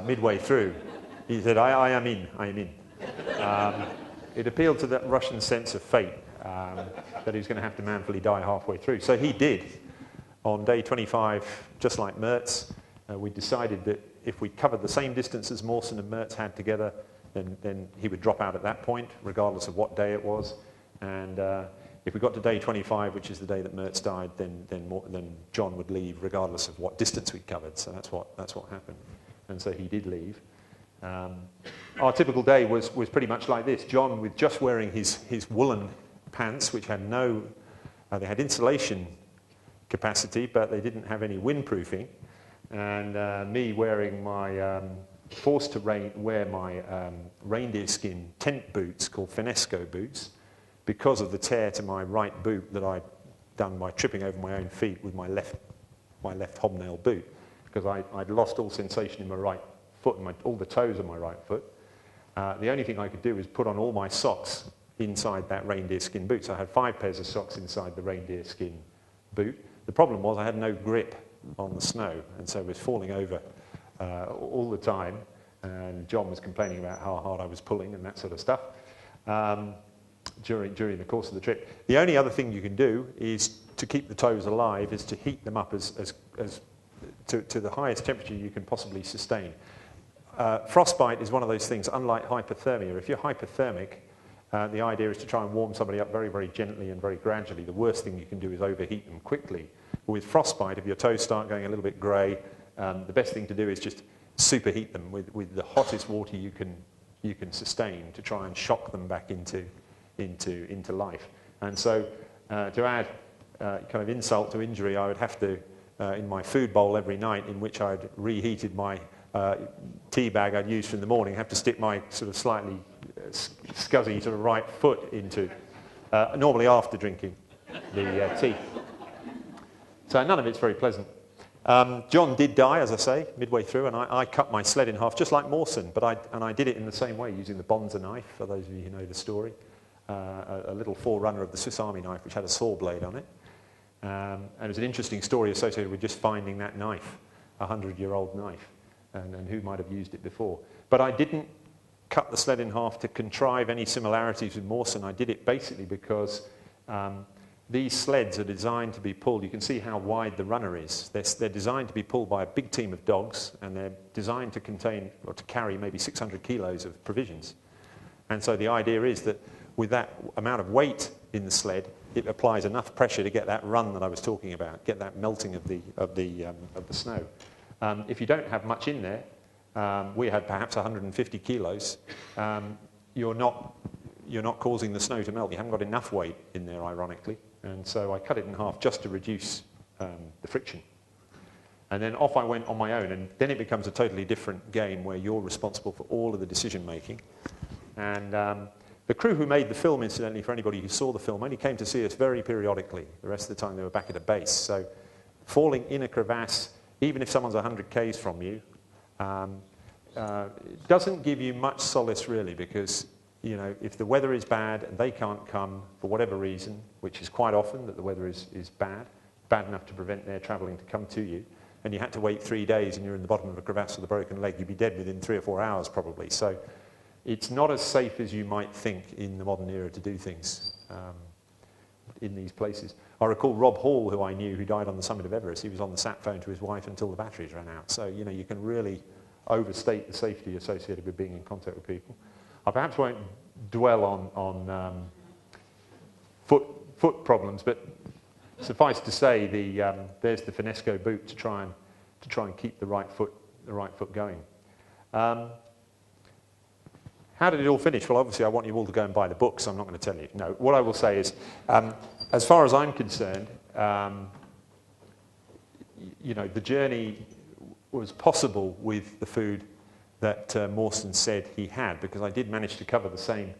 midway through, he said, I am in. It appealed to that Russian sense of fate, that he was going to have to manfully die halfway through. So he did. On day 25, just like Mertz, we decided that if we covered the same distance as Mawson and Mertz had together, then he would drop out at that point, regardless of what day it was. And if we got to day 25, which is the day that Mertz died, then John would leave, regardless of what distance we'd covered. So that's what happened. And so he did leave. Our typical day was pretty much like this. John, with just wearing his woolen pants, which had they had insulation capacity, but they didn't have any windproofing, and me wearing my forced to wear my reindeer skin tent boots called Finesco boots because of the tear to my right boot that I'd done by tripping over my own feet with my left hobnail boot, because I'd lost all sensation in my right foot and all the toes of my right foot. The only thing I could do was put on all my socks inside that reindeer skin boot. So I had 5 pairs of socks inside the reindeer skin boot. The problem was I had no grip on the snow, and so I was falling over all the time, and John was complaining about how hard I was pulling and that sort of stuff during the course of the trip. The only other thing you can do is to keep the toes alive is to heat them up to the highest temperature you can possibly sustain. Frostbite is one of those things, unlike hypothermia. If you're hypothermic, The idea is to try and warm somebody up very, very gently and very gradually. The worst thing you can do is overheat them quickly. But with frostbite, if your toes start going a little bit grey, the best thing to do is just superheat them with the hottest water you can sustain to try and shock them back into life. And so to add kind of insult to injury, I would have to, in my food bowl every night in which I'd reheated my tea bag I'd used from the morning, have to stick my sort of slightly scuzzy sort of right foot into, normally after drinking the tea. So none of it's very pleasant. John did die, as I say, midway through, and I cut my sled in half, just like Mawson, but I did it in the same way, using the Bonza knife, for those of you who know the story, a little forerunner of the Swiss Army knife, which had a saw blade on it. And it was an interesting story associated with just finding that knife, a 100-year-old knife, and who might have used it before. But I didn't cut the sled in half to contrive any similarities with Mawson. I did it basically because these sleds are designed to be pulled. You can see how wide the runner is. They're designed to be pulled by a big team of dogs, and they're designed to contain or to carry maybe 600 kilos of provisions. And so the idea is that with that amount of weight in the sled, it applies enough pressure to get that run that I was talking about, get that melting of the snow. If you don't have much in there, we had perhaps 150 kilos. You're not causing the snow to melt. You haven't got enough weight in there, ironically. And so I cut it in half just to reduce the friction. And then off I went on my own. And then it becomes a totally different game where you're responsible for all of the decision making. And the crew who made the film, incidentally, for anybody who saw the film, only came to see us very periodically. The rest of the time they were back at a base. So falling in a crevasse, even if someone's 100 k's from you, doesn't give you much solace, really, because if the weather is bad and they can't come for whatever reason, which is quite often that the weather is bad enough to prevent their travelling to come to you, and you had to wait 3 days and you're in the bottom of a crevasse with a broken leg, you'd be dead within 3 or 4 hours probably. So it's not as safe as you might think in the modern era to do things in these places. I recall Rob Hall, who I knew, who died on the summit of Everest. He was on the sat phone to his wife until the batteries ran out. So, you can really overstate the safety associated with being in contact with people. I perhaps won't dwell on foot problems, but suffice to say, there's the Finesco boot to try and keep the right foot going. How did it all finish? Well, obviously, I want you all to go and buy the book, so I'm not going to tell you. No, what I will say is, as far as I'm concerned, the journey was possible with the food that Mawson said he had, because I did manage to cover the same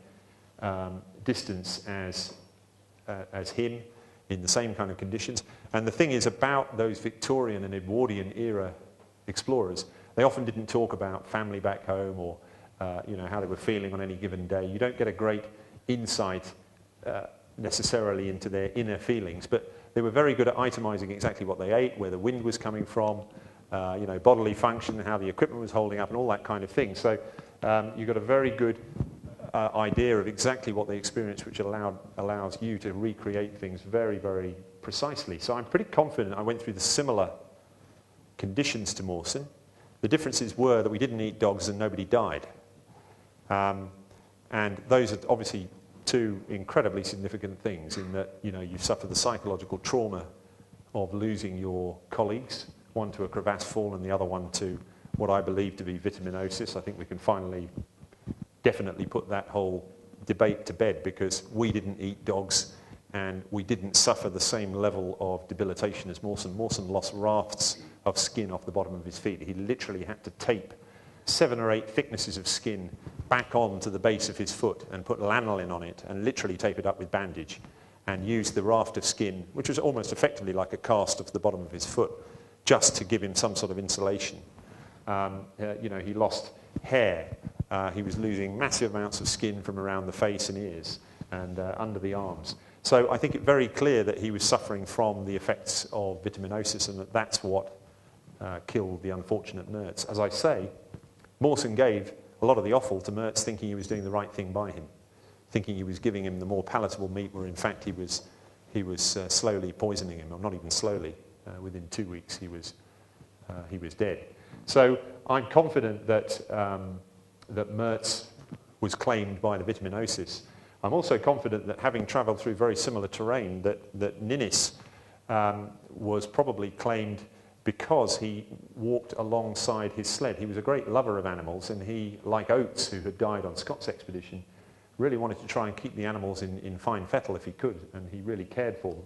distance as him in the same kind of conditions. And the thing is about those Victorian and Edwardian era explorers, they often didn't talk about family back home or how they were feeling on any given day. You don't get a great insight necessarily into their inner feelings, but they were very good at itemizing exactly what they ate, where the wind was coming from, bodily function, how the equipment was holding up, and all that kind of thing. So you got a very good idea of exactly what they experienced, which allows you to recreate things very, very precisely. So I'm pretty confident I went through the similar conditions to Mawson. The differences were that we didn't eat dogs and nobody died. And those are obviously two incredibly significant things in that, you suffer the psychological trauma of losing your colleagues, one to a crevasse fall and the other one to what I believe to be vitaminosis. I think we can finally definitely put that whole debate to bed, because we didn't eat dogs and we didn't suffer the same level of debilitation as Mawson. Mawson lost rafts of skin off the bottom of his feet. He literally had to tape 7 or 8 thicknesses of skin back on to the base of his foot and put lanolin on it and literally tape it up with bandage and use the raft of skin, which was almost effectively like a cast of the bottom of his foot, just to give him some sort of insulation. He lost hair. He was losing massive amounts of skin from around the face and ears and under the arms. So I think it's very clear that he was suffering from the effects of vitaminosis, and that's what killed the unfortunate Mertz. As I say, Mawson gave a lot of the offal to Mertz, thinking he was doing the right thing by him, thinking he was giving him the more palatable meat, where in fact he was slowly poisoning him, or not even slowly. Within 2 weeks he was dead. So I'm confident that that Mertz was claimed by the vitaminosis. I'm also confident that having travelled through very similar terrain, that Ninnis was probably claimed because he walked alongside his sled. He was a great lover of animals, and he, like Oates, who had died on Scott's expedition, really wanted to try and keep the animals in fine fettle if he could, and he really cared for them.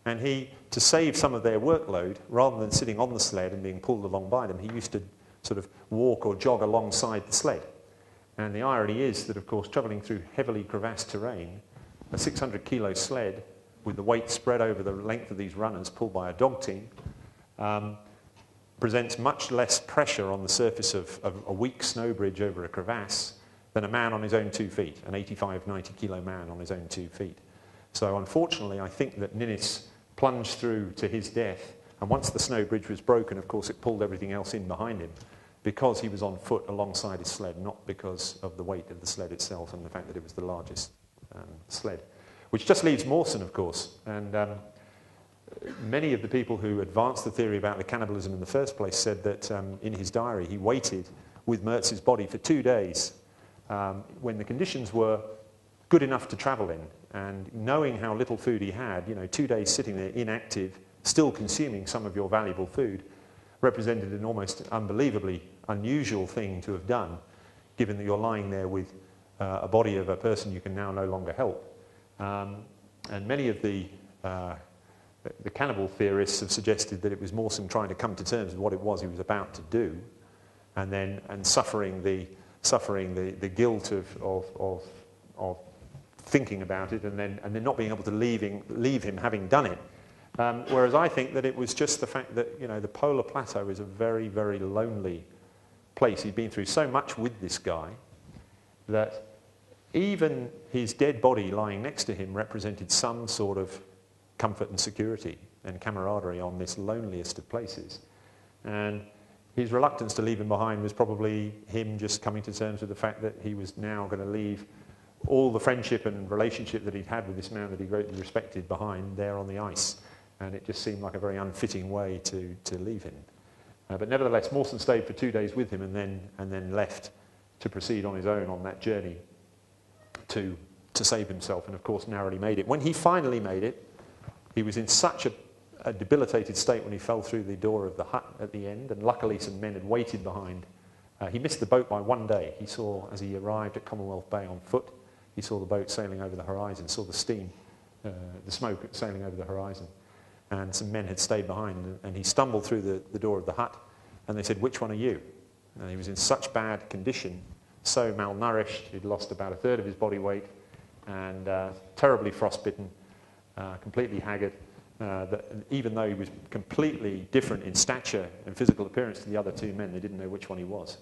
And he, to save some of their workload, rather than sitting on the sled and being pulled along by them, he used to sort of walk or jog alongside the sled. And the irony is that, of course, travelling through heavily crevassed terrain, a 600-kilo sled with the weight spread over the length of these runners pulled by a dog team presents much less pressure on the surface of a weak snow bridge over a crevasse than a man on his own 2 feet, an 85, 90-kilo man on his own 2 feet. So unfortunately, I think that Ninnis plunged through to his death, and once the snow bridge was broken, of course, it pulled everything else in behind him, because he was on foot alongside his sled, not because of the weight of the sled itself and the fact that it was the largest sled. Which just leaves Mawson, of course, and many of the people who advanced the theory about the cannibalism in the first place said that in his diary he waited with Mertz's body for 2 days when the conditions were good enough to travel in, and knowing how little food he had, 2 days sitting there inactive, still consuming some of your valuable food, represented an almost unbelievably unusual thing to have done, given that you're lying there with a body of a person you can now no longer help. And many of the cannibal theorists have suggested that it was Mawson trying to come to terms with what it was he was about to do, and suffering the guilt of thinking about it, and then not being able to leave him having done it. Whereas I think that it was just the fact that the polar plateau is a very, very lonely place. He'd been through so much with this guy that even his dead body lying next to him represented some sort of comfort and security and camaraderie on this loneliest of places. And his reluctance to leave him behind was probably him just coming to terms with the fact that he was now going to leave all the friendship and relationship that he'd had with this man that he greatly respected behind there on the ice. And it just seemed like a very unfitting way to leave him. But nevertheless, Mawson stayed for 2 days with him and then left to proceed on his own on that journey to save himself, and of course narrowly made it. When he finally made it, he was in such a debilitated state when he fell through the door of the hut at the end, and luckily some men had waited behind. He missed the boat by 1 day. He saw, as he arrived at Commonwealth Bay on foot, he saw the boat sailing over the horizon, saw the steam, the smoke sailing over the horizon. And some men had stayed behind, and he stumbled through the door of the hut, and they said, "Which one are you?" And he was in such bad condition, so malnourished, he'd lost about a third of his body weight, and terribly frostbitten, completely haggard, that even though he was completely different in stature and physical appearance to the other 2 men, they didn't know which one he was.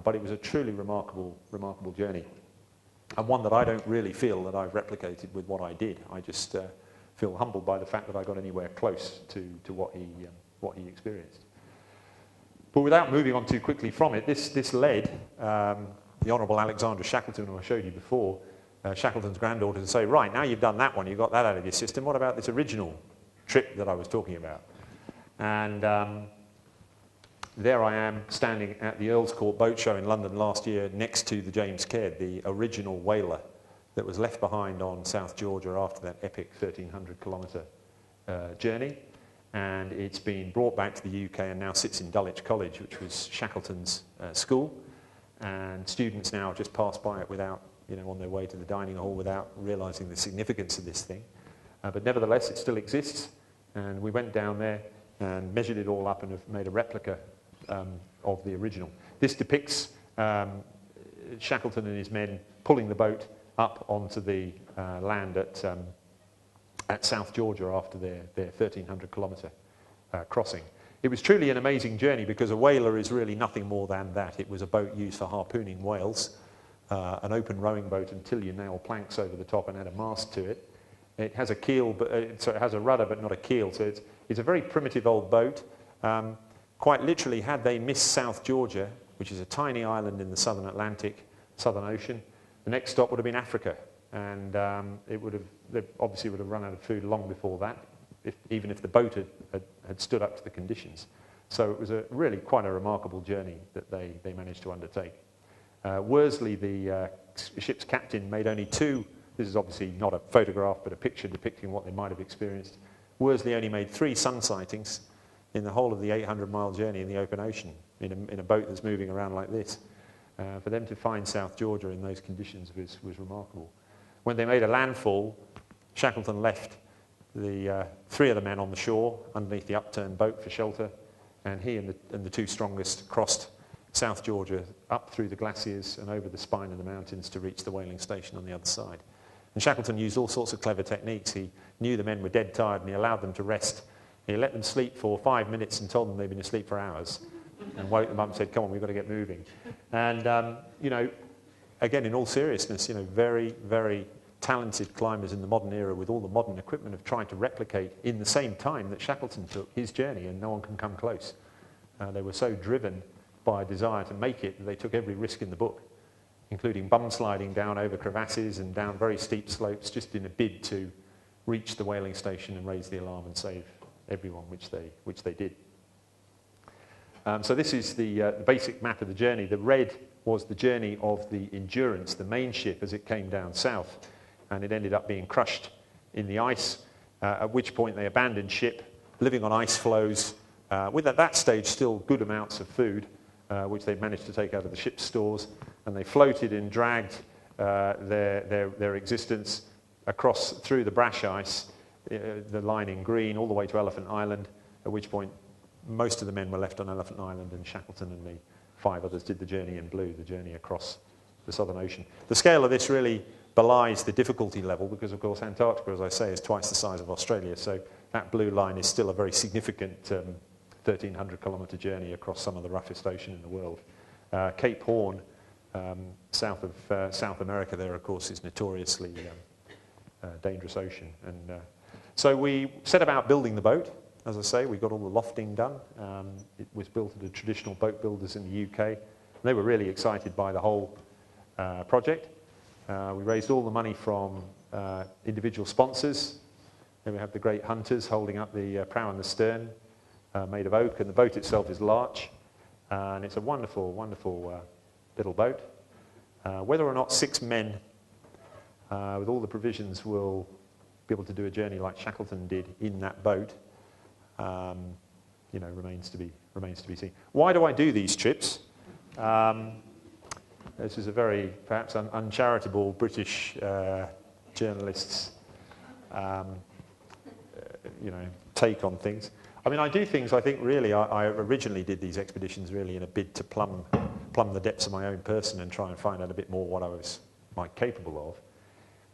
But it was a truly remarkable journey, and one that I don't really feel that I've replicated with what I did. I just feel humbled by the fact that I got anywhere close to what he experienced. But without moving on too quickly from it, this led the Honourable Alexandra Shackleton, who I showed you before, Shackleton's granddaughter, to say, "Right, now you've done that one, you've got that out of your system, what about this original trip that I was talking about?" And there I am, standing at the Earl's Court Boat Show in London last year, next to the James Caird, the original whaler that was left behind on South Georgia after that epic 1,300-kilometre journey. And it's been brought back to the UK and now sits in Dulwich College, which was Shackleton's school. And students now just pass by it without, on their way to the dining hall, without realising the significance of this thing. But nevertheless, it still exists. And we went down there and measured it all up and have made a replica of the original. This depicts Shackleton and his men pulling the boat up onto the land at South Georgia after their 1,300-kilometre crossing. It was truly an amazing journey, because a whaler is really nothing more than that. It was a boat used for harpooning whales, an open rowing boat until you nail planks over the top and add a mast to it. It has a keel, so it has a rudder but not a keel, so it's a very primitive old boat. Quite literally, had they missed South Georgia, which is a tiny island in the southern Atlantic, Southern Ocean, the next stop would have been Africa, and they obviously would have run out of food long before that, even if the boat had stood up to the conditions. So it was really quite a remarkable journey that they managed to undertake. Worsley, the ship's captain, made only 2 this is obviously not a photograph but a picture depicting what they might have experienced. Worsley only made 3 sun sightings in the whole of the 800-mile journey in the open ocean in a boat that's moving around like this. For them to find South Georgia in those conditions was remarkable. When they made a landfall, Shackleton left the 3 of the men on the shore underneath the upturned boat for shelter, and he and the 2 strongest crossed South Georgia up through the glaciers and over the spine of the mountains to reach the whaling station on the other side. And Shackleton used all sorts of clever techniques. He knew the men were dead tired and he allowed them to rest. He let them sleep for 5 minutes and told them they'd been asleep for hours and woke them up and said, come on, we've got to get moving. And, you know, again, in all seriousness, you know, very, very talented climbers in the modern era with all the modern equipment have tried to replicate in the same time that Shackleton took his journey, and no one can come close. They were so driven by a desire to make it that they took every risk in the book, including bum sliding down over crevasses and down very steep slopes just in a bid to reach the whaling station and raise the alarm and save everyone, which they did. So this is the basic map of the journey. The red was the journey of the Endurance, the main ship, as it came down south, and it ended up being crushed in the ice, at which point they abandoned ship, living on ice floes, with at that stage still good amounts of food, which they managed to take out of the ship's stores, and they floated and dragged their existence across through the brash ice, the line in green, all the way to Elephant Island, at which point most of the men were left on Elephant Island, and Shackleton and the 5 others did the journey in blue, the journey across the Southern Ocean. The scale of this really belies the difficulty level because, of course, Antarctica, as I say, is twice the size of Australia, so that blue line is still a very significant 1,300-kilometre journey across some of the roughest ocean in the world. Cape Horn, south of South America there, of course, is notoriously dangerous ocean. And so we set about building the boat. As I say, we got all the lofting done. It was built at the traditional boat builders in the UK. They were really excited by the whole project. We raised all the money from individual sponsors. Then we have the great hunters holding up the prow and the stern, made of oak, and the boat itself is larch. And it's a wonderful, wonderful little boat. Whether or not 6 men, with all the provisions, will be able to do a journey like Shackleton did in that boat, you know, remains to be seen. Why do I do these trips? This is a very, perhaps, uncharitable British journalist's, you know, take on things. I mean, I do things, I think, really, I originally did these expeditions really in a bid to plumb the depths of my own person and try and find out a bit more what I was capable of.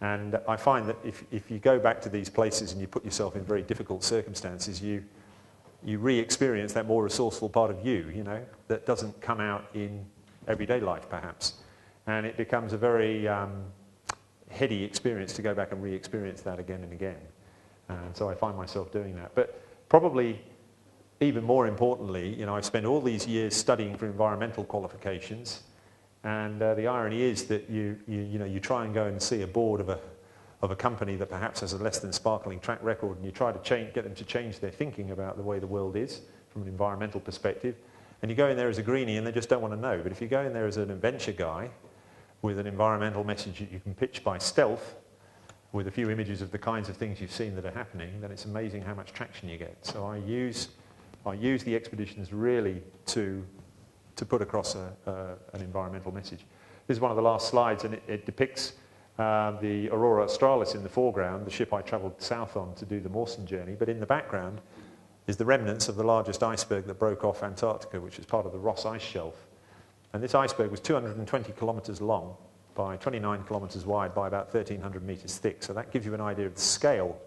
And I find that if you go back to these places and you put yourself in very difficult circumstances, you re-experience that more resourceful part of you, you know, that doesn't come out in everyday life, perhaps. And it becomes a very heady experience to go back and re-experience that again and again. And so I find myself doing that. But probably even more importantly, you know, I've spent all these years studying for environmental qualifications, and the irony is that you try and go and see a board of a company that perhaps has a less than sparkling track record, and you try to get them to change their thinking about the way the world is from an environmental perspective, and you go in there as a greenie and they just don't want to know. But if you go in there as an adventure guy with an environmental message that you can pitch by stealth, with a few images of the kinds of things you've seen that are happening, then it's amazing how much traction you get. So I use the expeditions really to put across an environmental message. This is one of the last slides, and it depicts the Aurora Australis in the foreground, the ship I travelled south on to do the Mawson journey, but in the background is the remnants of the largest iceberg that broke off Antarctica, which is part of the Ross Ice Shelf. And this iceberg was 220 kilometres long by 29 kilometres wide by about 1,300 metres thick. So that gives you an idea of the scale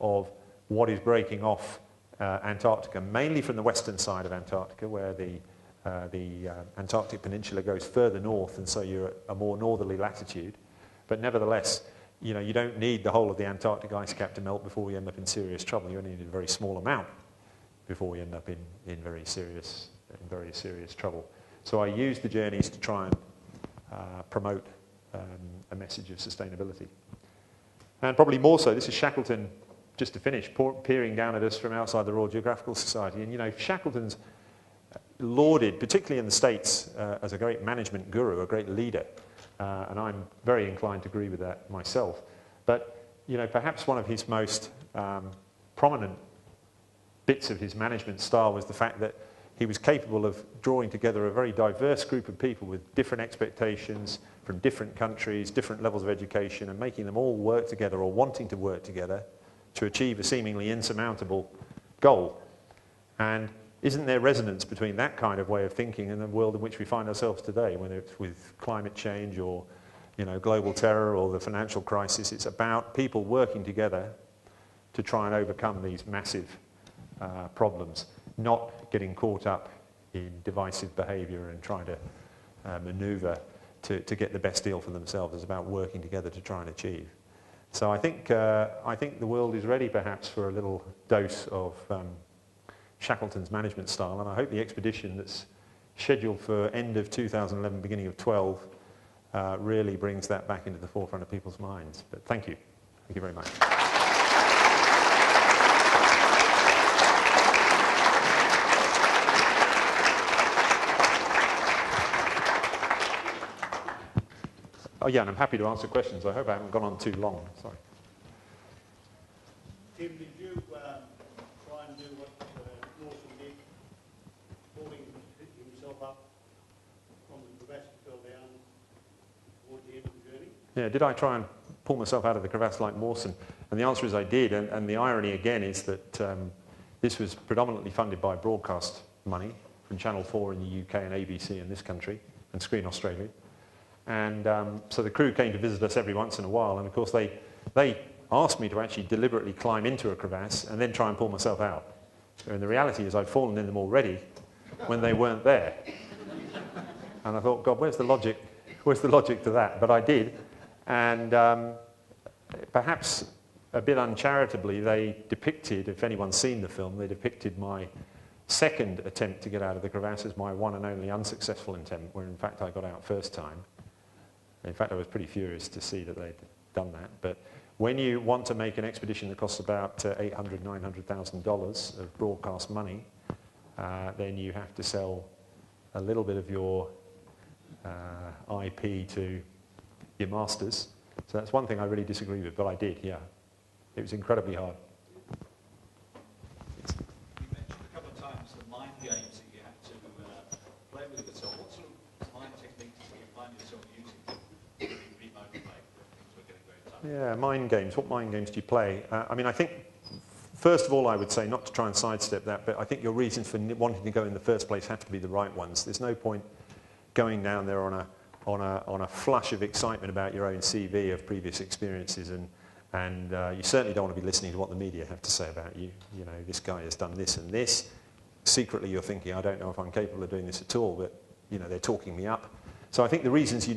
of what is breaking off Antarctica, mainly from the western side of Antarctica, where the Antarctic Peninsula goes further north, and so you're at a more northerly latitude. But nevertheless, you know, you don't need the whole of the Antarctic ice cap to melt before we end up in serious trouble. You only need a very small amount before we end up in very serious trouble. So I use the journeys to try and promote a message of sustainability. And probably more so, this is Shackleton, just to finish, peering down at us from outside the Royal Geographical Society. And, you know, Shackleton's lauded, particularly in the States, as a great management guru, a great leader. and I'm very inclined to agree with that myself. But, you know, perhaps one of his most prominent bits of his management style was the fact that he was capable of drawing together a very diverse group of people with different expectations from different countries, different levels of education, and making them all work together or wanting to work together to achieve a seemingly insurmountable goal. And isn't there resonance between that kind of way of thinking and the world in which we find ourselves today, whether it's with climate change or, you know, global terror or the financial crisis? It's about people working together to try and overcome these massive problems, not getting caught up in divisive behaviour and trying to manoeuvre to get the best deal for themselves. It's about working together to try and achieve. So I think the world is ready perhaps for a little dose of Shackleton's management style, and I hope the expedition that's scheduled for end of 2011, beginning of 12, really brings that back into the forefront of people's minds. But thank you. Thank you very much. Oh yeah, and I'm happy to answer questions. I hope I haven't gone on too long. Sorry. Tim, did you try and do what Mawson did, pulling himself up from the crevasse that fell down towards the end of the journey? Yeah, did I try and pull myself out of the crevasse like Mawson? And the answer is I did, and the irony again is that this was predominantly funded by broadcast money from Channel 4 in the UK and ABC in this country, and Screen Australia. And so the crew came to visit us every once in a while, and of course they asked me to actually deliberately climb into a crevasse and then try and pull myself out. And the reality is I'd fallen in them already when they weren't there. And I thought, God, where's the logic to that? But I did, and perhaps a bit uncharitably, they depicted, if anyone's seen the film, they depicted my second attempt to get out of the crevasse as my one and only unsuccessful attempt, where in fact I got out first time. In fact, I was pretty furious to see that they'd done that. But when you want to make an expedition that costs about $800,000, $900,000 of broadcast money, then you have to sell a little bit of your IP to your masters. So that's one thing I really disagree with, but I did, yeah. It was incredibly hard. You mentioned a couple of times the mind games that you have to play with yourself. What sort of mind techniques do you find yourself using to remotivate when things are getting very tough? Yeah, mind games. What mind games do you play? I mean, I think, first of all, I would say, not to try and sidestep that, but I think your reasons for wanting to go in the first place have to be the right ones. There's no point going down there on a flush of excitement about your own CV of previous experiences, and you certainly don't want to be listening to what the media have to say about you. You know, this guy has done this and this. Secretly, you're thinking, I don't know if I'm capable of doing this at all, but, you know, they're talking me up. So I think the reasons you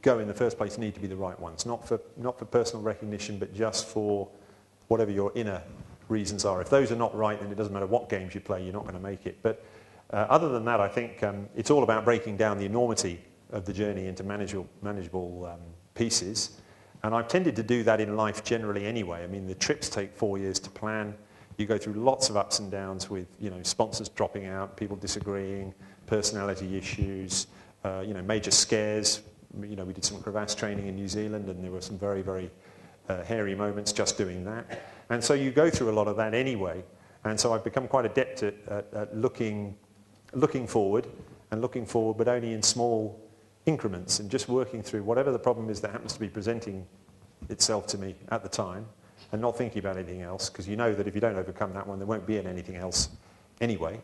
go in the first place need to be the right ones, not for personal recognition, but just for whatever your inner reasons are. If those are not right, then it doesn't matter what games you play, you're not going to make it. But other than that, I think it's all about breaking down the enormity of the journey into manageable pieces. And I've tended to do that in life generally anyway. I mean, the trips take 4 years to plan. You go through lots of ups and downs with, you know, sponsors dropping out, people disagreeing, personality issues, you know, major scares. You know, we did some crevasse training in New Zealand, and there were some very, very hairy moments just doing that. And so you go through a lot of that anyway. And so I've become quite adept at looking forward, but only in small increments, and just working through whatever the problem is that happens to be presenting itself to me at the time, and not thinking about anything else, because you know that if you don't overcome that one, there won't be anything else anyway.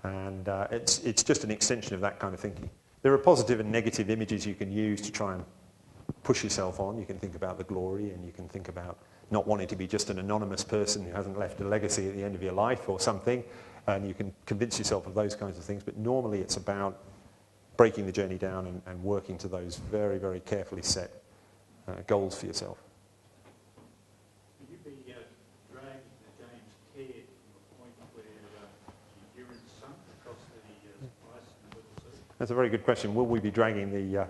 And it's just an extension of that kind of thinking. There are positive and negative images you can use to try and push yourself on. You can think about the glory, and you can think about not wanting to be just an anonymous person who hasn't left a legacy at the end of your life or something, and you can convince yourself of those kinds of things. But normally it's about breaking the journey down and working to those very, very carefully set goals for yourself. Would you be dragging the James Caird from the point where the endurance sunk across the ice and the Little Sea? That's a very good question. Will we be dragging the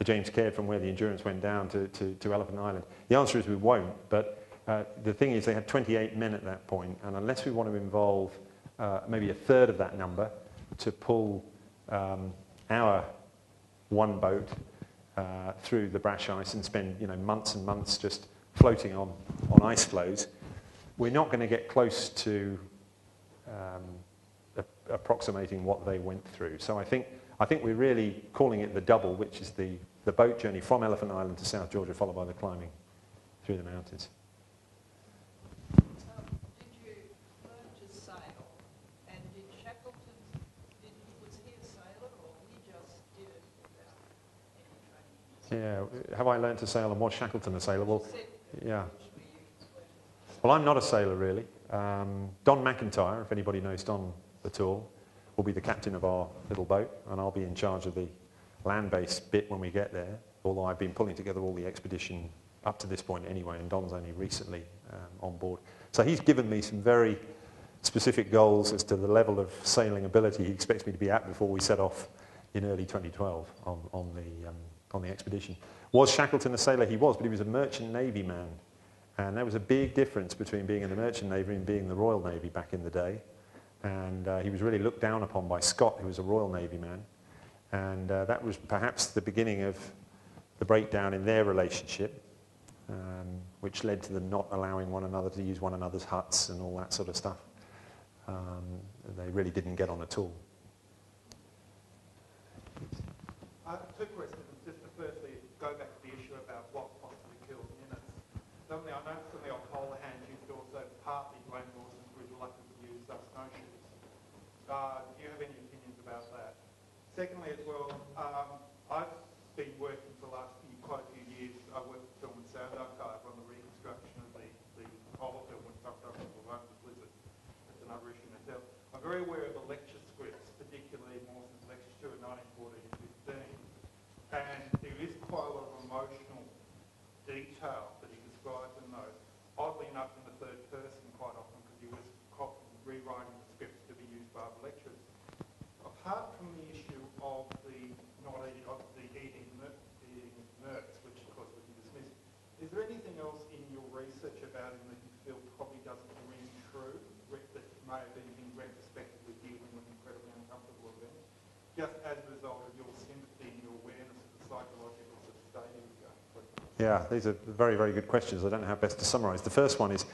James Caird from where the endurance went down to Elephant Island? The answer is we won't, but the thing is they had 28 men at that point, and unless we want to involve maybe a third of that number to pull our one boat through the brash ice and spend months and months just floating on ice floes, we're not going to get close to approximating what they went through. So I think we're really calling it the double, which is the boat journey from Elephant Island to South Georgia, followed by the climbing through the mountains. Did you learn to sail? And did Shackleton, was he a sailor, or he just did it without any training? Yeah, have I learned to sail, and was Shackleton a sailor? Well, yeah. Usually you can swear to. Well, I'm not a sailor, really. Don McIntyre, if anybody knows Don at all, will be the captain of our little boat, and I'll be in charge of the land-based bit when we get there, although I've been pulling together all the expedition up to this point anyway, and Don's only recently on board. So he's given me some very specific goals as to the level of sailing ability he expects me to be at before we set off in early 2012 on the expedition. Was Shackleton a sailor? He was, but he was a merchant navy man. And there was a big difference between being in the merchant navy and being in the Royal Navy back in the day. And he was really looked down upon by Scott, who was a Royal Navy man. And that was perhaps the beginning of the breakdown in their relationship, which led to them not allowing one another to use one another's huts and all that sort of stuff. They really didn't get on at all. Two questions. Just to firstly go back to the issue about what possibly killed Ninnis. Certainly, I know some of your polar hands you could also partly blame Mawson for his reluctance to use snowshoes. Do you have any opinions about that? Secondly, as well, I've been working for the last quite a few years. I worked for Film and Sound Archive on the reconstruction of the polar film when Sir Douglas Mawson was blizzard. That's another issue in itself. I'm very aware of the lecture scripts, particularly Mawson's lecture 2 in 1914 and 15. And there is quite a lot of emotional detail that he describes in those. Oddly enough, in the third person quite often, because he was rewriting the scripts to be used by the lecturers. Apart from the issue of the eating nerds, which of course we can dismiss, is there anything else in your research about him that you feel probably doesn't ring true, that may have been retrospectively dealing with incredibly uncomfortable events, just as a result of your sympathy and your awareness of the psychological sort of state he was going through? Yeah, these are very, very good questions. I don't know how best to summarise. The first one is,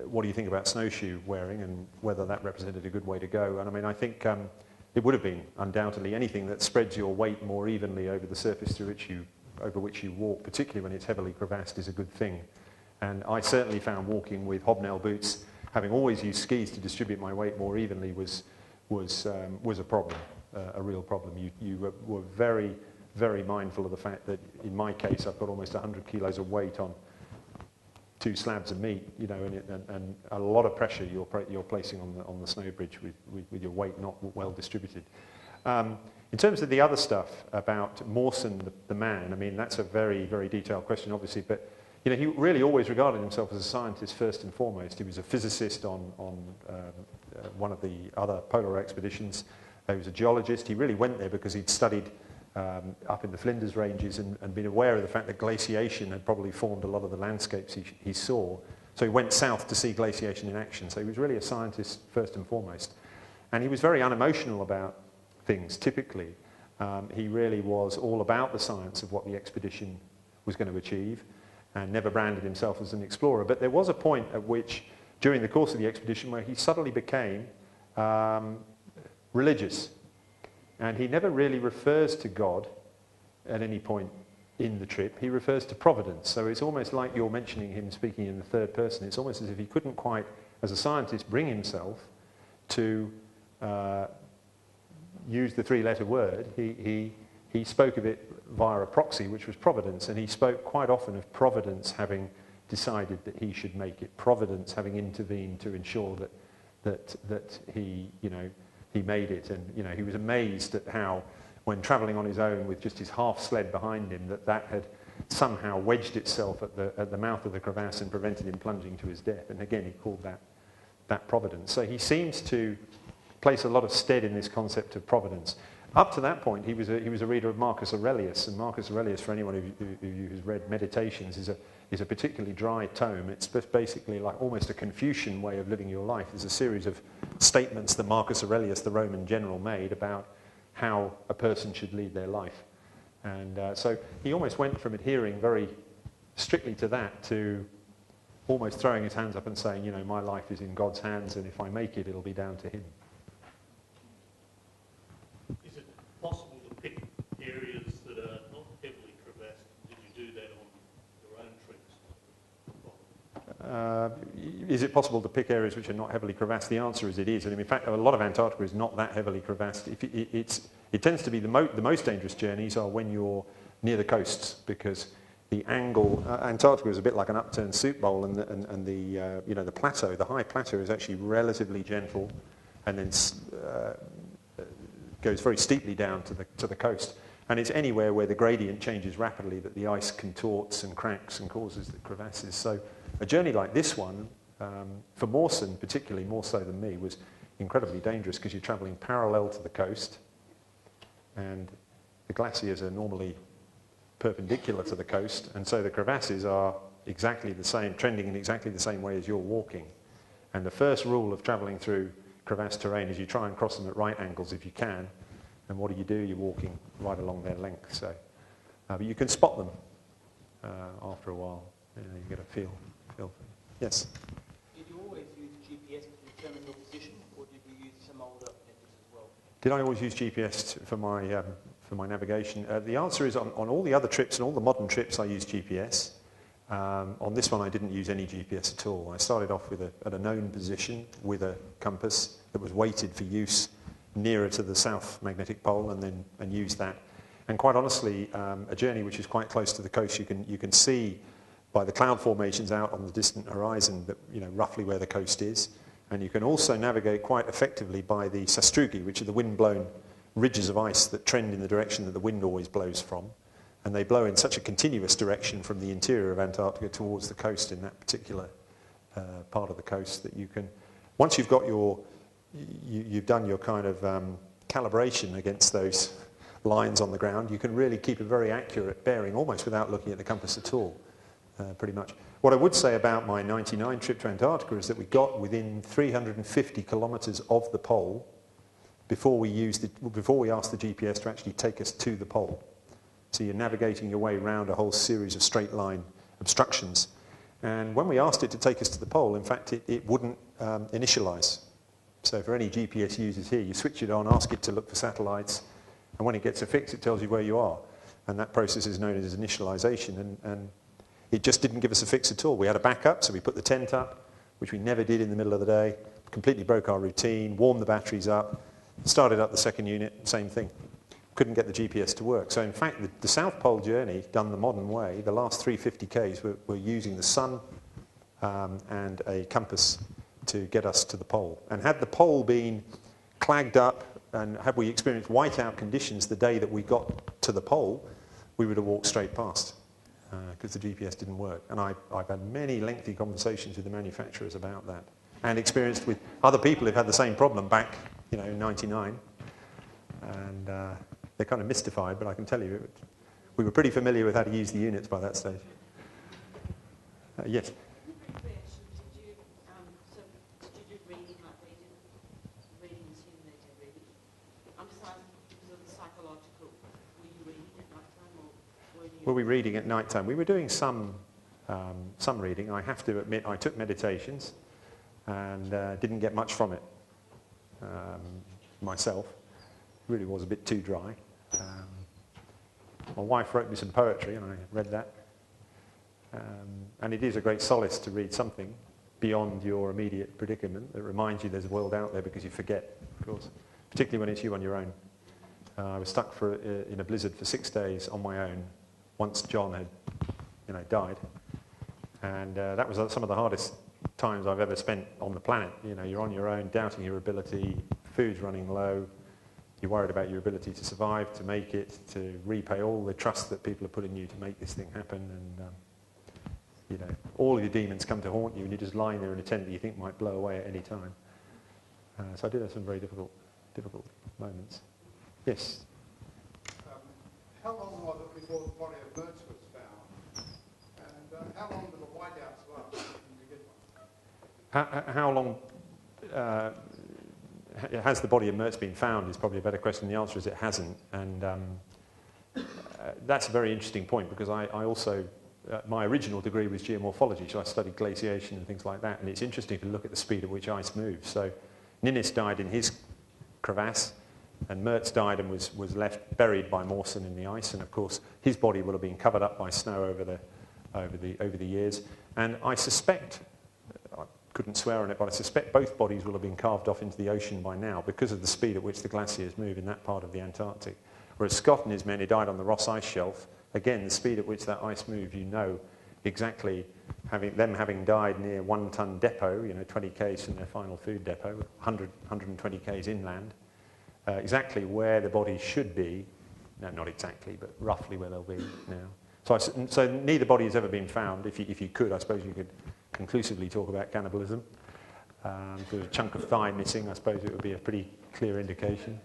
what do you think about snowshoe wearing and whether that represented a good way to go? And I mean, I think it would have been undoubtedly anything that spreads your weight more evenly over the surface over which you walk, particularly when it's heavily crevassed, is a good thing. And I certainly found walking with hobnail boots, having always used skis to distribute my weight more evenly, was a problem, a real problem. You were very, very mindful of the fact that in my case I've got almost 100 kilos of weight on 2 slabs of meat, and a lot of pressure you're placing on the snow bridge with your weight not well distributed. In terms of the other stuff about Mawson, the man, I mean, that's a very, very detailed question, obviously, but he really always regarded himself as a scientist first and foremost. He was a physicist on one of the other polar expeditions. He was a geologist. He really went there because he'd studied up in the Flinders Ranges and been aware of the fact that glaciation had probably formed a lot of the landscapes he saw. So he went south to see glaciation in action. So he was really a scientist first and foremost. And he was very unemotional about things, typically. He really was all about the science of what the expedition was going to achieve and never branded himself as an explorer. But there was a point at which, during the course of the expedition, where he suddenly became religious. And he never really refers to God at any point in the trip. He refers to providence. So it's almost like you're mentioning him speaking in the third person. It's almost as if he couldn't quite, as a scientist, bring himself to use the 3-letter word. He spoke of it via a proxy, which was providence. And he spoke quite often of providence having decided that he should make it, providence having intervened to ensure that he, he made it. And he was amazed at how, when travelling on his own with just his half sled behind him, that had somehow wedged itself at the mouth of the crevasse and prevented him plunging to his death. And again, he called that providence. So he seems to place a lot of stead in this concept of providence. Up to that point, he was a reader of Marcus Aurelius, and Marcus Aurelius, for anyone who has read Meditations, is a particularly dry tome. It's basically like almost a Confucian way of living your life. There's a series of statements that Marcus Aurelius, the Roman general, made about how a person should lead their life. And so he almost went from adhering very strictly to that to almost throwing his hands up and saying, you know, my life is in God's hands, and if I make it, it'll be down to him. Is it possible to pick areas that are not heavily crevassed? Did you do that on your own trips? Is it possible to pick areas which are not heavily crevassed? The answer is it is. And in fact, a lot of Antarctica is not that heavily crevassed. It tends to be the most dangerous journeys are when you're near the coasts, because the angle, Antarctica is a bit like an upturned soup bowl, and the plateau, the high plateau, is actually relatively gentle, and then goes very steeply down to the coast. And it's anywhere where the gradient changes rapidly that the ice contorts and cracks and causes the crevasses. So a journey like this one, for Mawson particularly, more so than me, was incredibly dangerous because you're travelling parallel to the coast, and the glaciers are normally perpendicular to the coast, and so the crevasses are exactly the same, trending in exactly the same way as you're walking. And the first rule of travelling through crevassed terrain is you try and cross them at right angles if you can. And what do? You're walking right along their length. So, but you can spot them after a while. You get a feel for them. Yes? Did you always use GPS to determine your position, or did you use some older methods as well? Did I always use GPS for my navigation? The answer is on all the other trips and all the modern trips I use GPS. On this one I didn't use any GPS at all. I started off at a known position with a compass that was weighted for use nearer to the south magnetic pole, and used that. And quite honestly, a journey which is quite close to the coast, you can see by the cloud formations out on the distant horizon that, you know, roughly where the coast is. And you can also navigate quite effectively by the sastrugi, which are the wind-blown ridges of ice that trend in the direction that the wind always blows from. And they blow in such a continuous direction from the interior of Antarctica towards the coast in that particular part of the coast that you can, once you've got you've done your kind of calibration against those lines on the ground, you can really keep a very accurate bearing almost without looking at the compass at all, pretty much. What I would say about my 99 trip to Antarctica is that we got within 350 kilometres of the pole before we asked the GPS to actually take us to the pole. So you're navigating your way around a whole series of straight line obstructions. And when we asked it to take us to the pole, in fact, it wouldn't initialize. So for any GPS users here, you switch it on, ask it to look for satellites, and when it gets a fix, it tells you where you are. And that process is known as initialization, and it just didn't give us a fix at all. We had a backup, so we put the tent up, which we never did in the middle of the day, completely broke our routine, warmed the batteries up, started up the second unit, same thing. Couldn't get the GPS to work. So in fact, the South Pole journey, done the modern way, the last 350 Ks were using the sun and a compass to get us to the pole. And had the pole been clagged up and had we experienced whiteout conditions the day that we got to the pole, we would have walked straight past because the GPS didn't work. And I've had many lengthy conversations with the manufacturers about that, and experienced with other people who've had the same problem back, in '99. And they're kind of mystified, but I can tell you, we were pretty familiar with how to use the units by that stage. Yes? Did you do reading like we did? Reading and simulated reading? I'm just asking because of the psychological. Were you reading at night time, or were you... Were we reading at night time? We were doing some reading. I have to admit, I took meditations and didn't get much from it myself. It really was a bit too dry. My wife wrote me some poetry and I read that. And it is a great solace to read something beyond your immediate predicament that reminds you there's a world out there, because you forget, of course, particularly when it's you on your own. I was stuck in a blizzard for 6 days on my own once John had died. And that was some of the hardest times I've ever spent on the planet. You're on your own, doubting your ability, food's running low, you're worried about your ability to survive, to make it, to repay all the trust that people have put in you to make this thing happen. And, all of your demons come to haunt you, and you're just lying there in a tent that you think might blow away at any time. So I did have some very difficult moments. Yes? How long was it before the body of Mertz was found? And how long did the whiteouts last? Did you get one? has the body of Mertz been found is probably a better question. The answer is it hasn't. And that's a very interesting point, because I also, my original degree was geomorphology, so I studied glaciation and things like that. And it's interesting to look at the speed at which ice moves. So Ninnis died in his crevasse, and Mertz died and was left buried by Mawson in the ice. And of course, his body will have been covered up by snow over the years. And I suspect, I couldn't swear on it, but I suspect both bodies will have been carved off into the ocean by now because of the speed at which the glaciers move in that part of the Antarctic. Whereas Scott and his men, who died on the Ross Ice Shelf, again, the speed at which that ice moved, you know exactly, having died near 1 ton depot, 20 k's from their final food depot, 120 k's inland, exactly where the bodies should be. No, not exactly, but roughly where they'll be now. So neither body has ever been found. If you could, I suppose you could conclusively talk about cannibalism. If there's a chunk of thigh missing, I suppose it would be a pretty clear indication.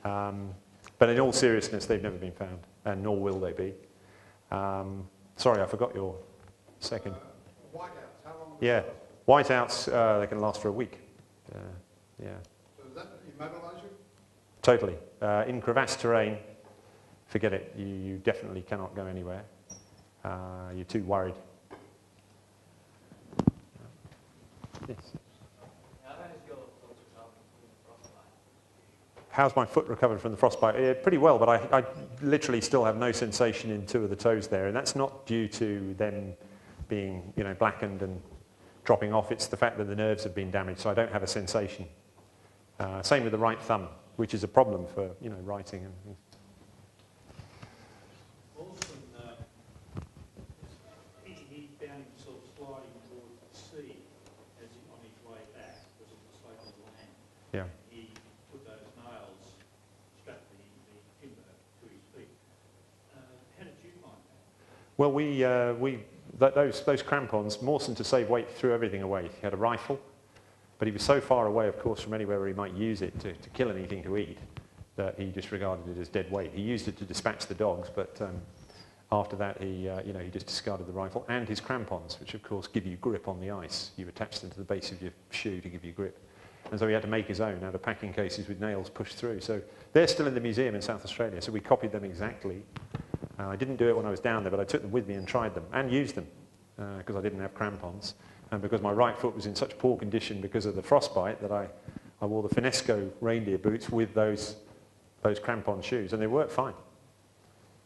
But in all seriousness, they've never been found, and nor will they be. Sorry, I forgot your second. Whiteouts, how long? Yeah, whiteouts, they can last for a week. Yeah. So does that immobilise you? Totally. In crevasse terrain, forget it. You definitely cannot go anywhere. You're too worried. Yes. How's my foot recovered from the frostbite? Pretty well, but I literally still have no sensation in 2 of the toes there, and that's not due to them being, blackened and dropping off. It's the fact that the nerves have been damaged, so I don't have a sensation. Same with the right thumb, which is a problem for, writing and things. Mawson, he found himself sliding towards the sea on his way back because of the slope of the land. Yeah. He put those nails, strapped the timber to his feet. How did you find that? Well, those crampons, Mawson, to save weight, threw everything away. He had a rifle, but he was so far away, of course, from anywhere where he might use it to kill anything to eat that he just regarded it as dead weight. He used it to dispatch the dogs, but after that, he just discarded the rifle and his crampons, which of course give you grip on the ice. You attach them to the base of your shoe to give you grip. And so he had to make his own out of packing cases with nails pushed through. So they're still in the museum in South Australia, so we copied them exactly. I didn't do it when I was down there, but I took them with me and tried them and used them because I didn't have crampons. And because my right foot was in such poor condition because of the frostbite that I wore the Finesco reindeer boots with those crampon shoes, and they worked fine.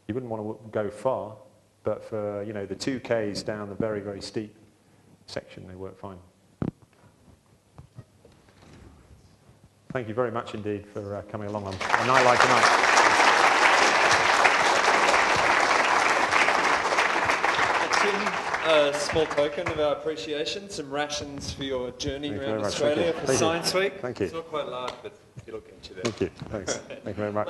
You wouldn't want to go far, but for the 2 k's down the very, very steep section, they work fine. Thank you very much indeed for coming along on a night like tonight. A small token of our appreciation, some rations for your journey around Australia for Science Week. Thank you. It's not quite large, but it'll get you there. Thank you. Thanks. Thank you very much.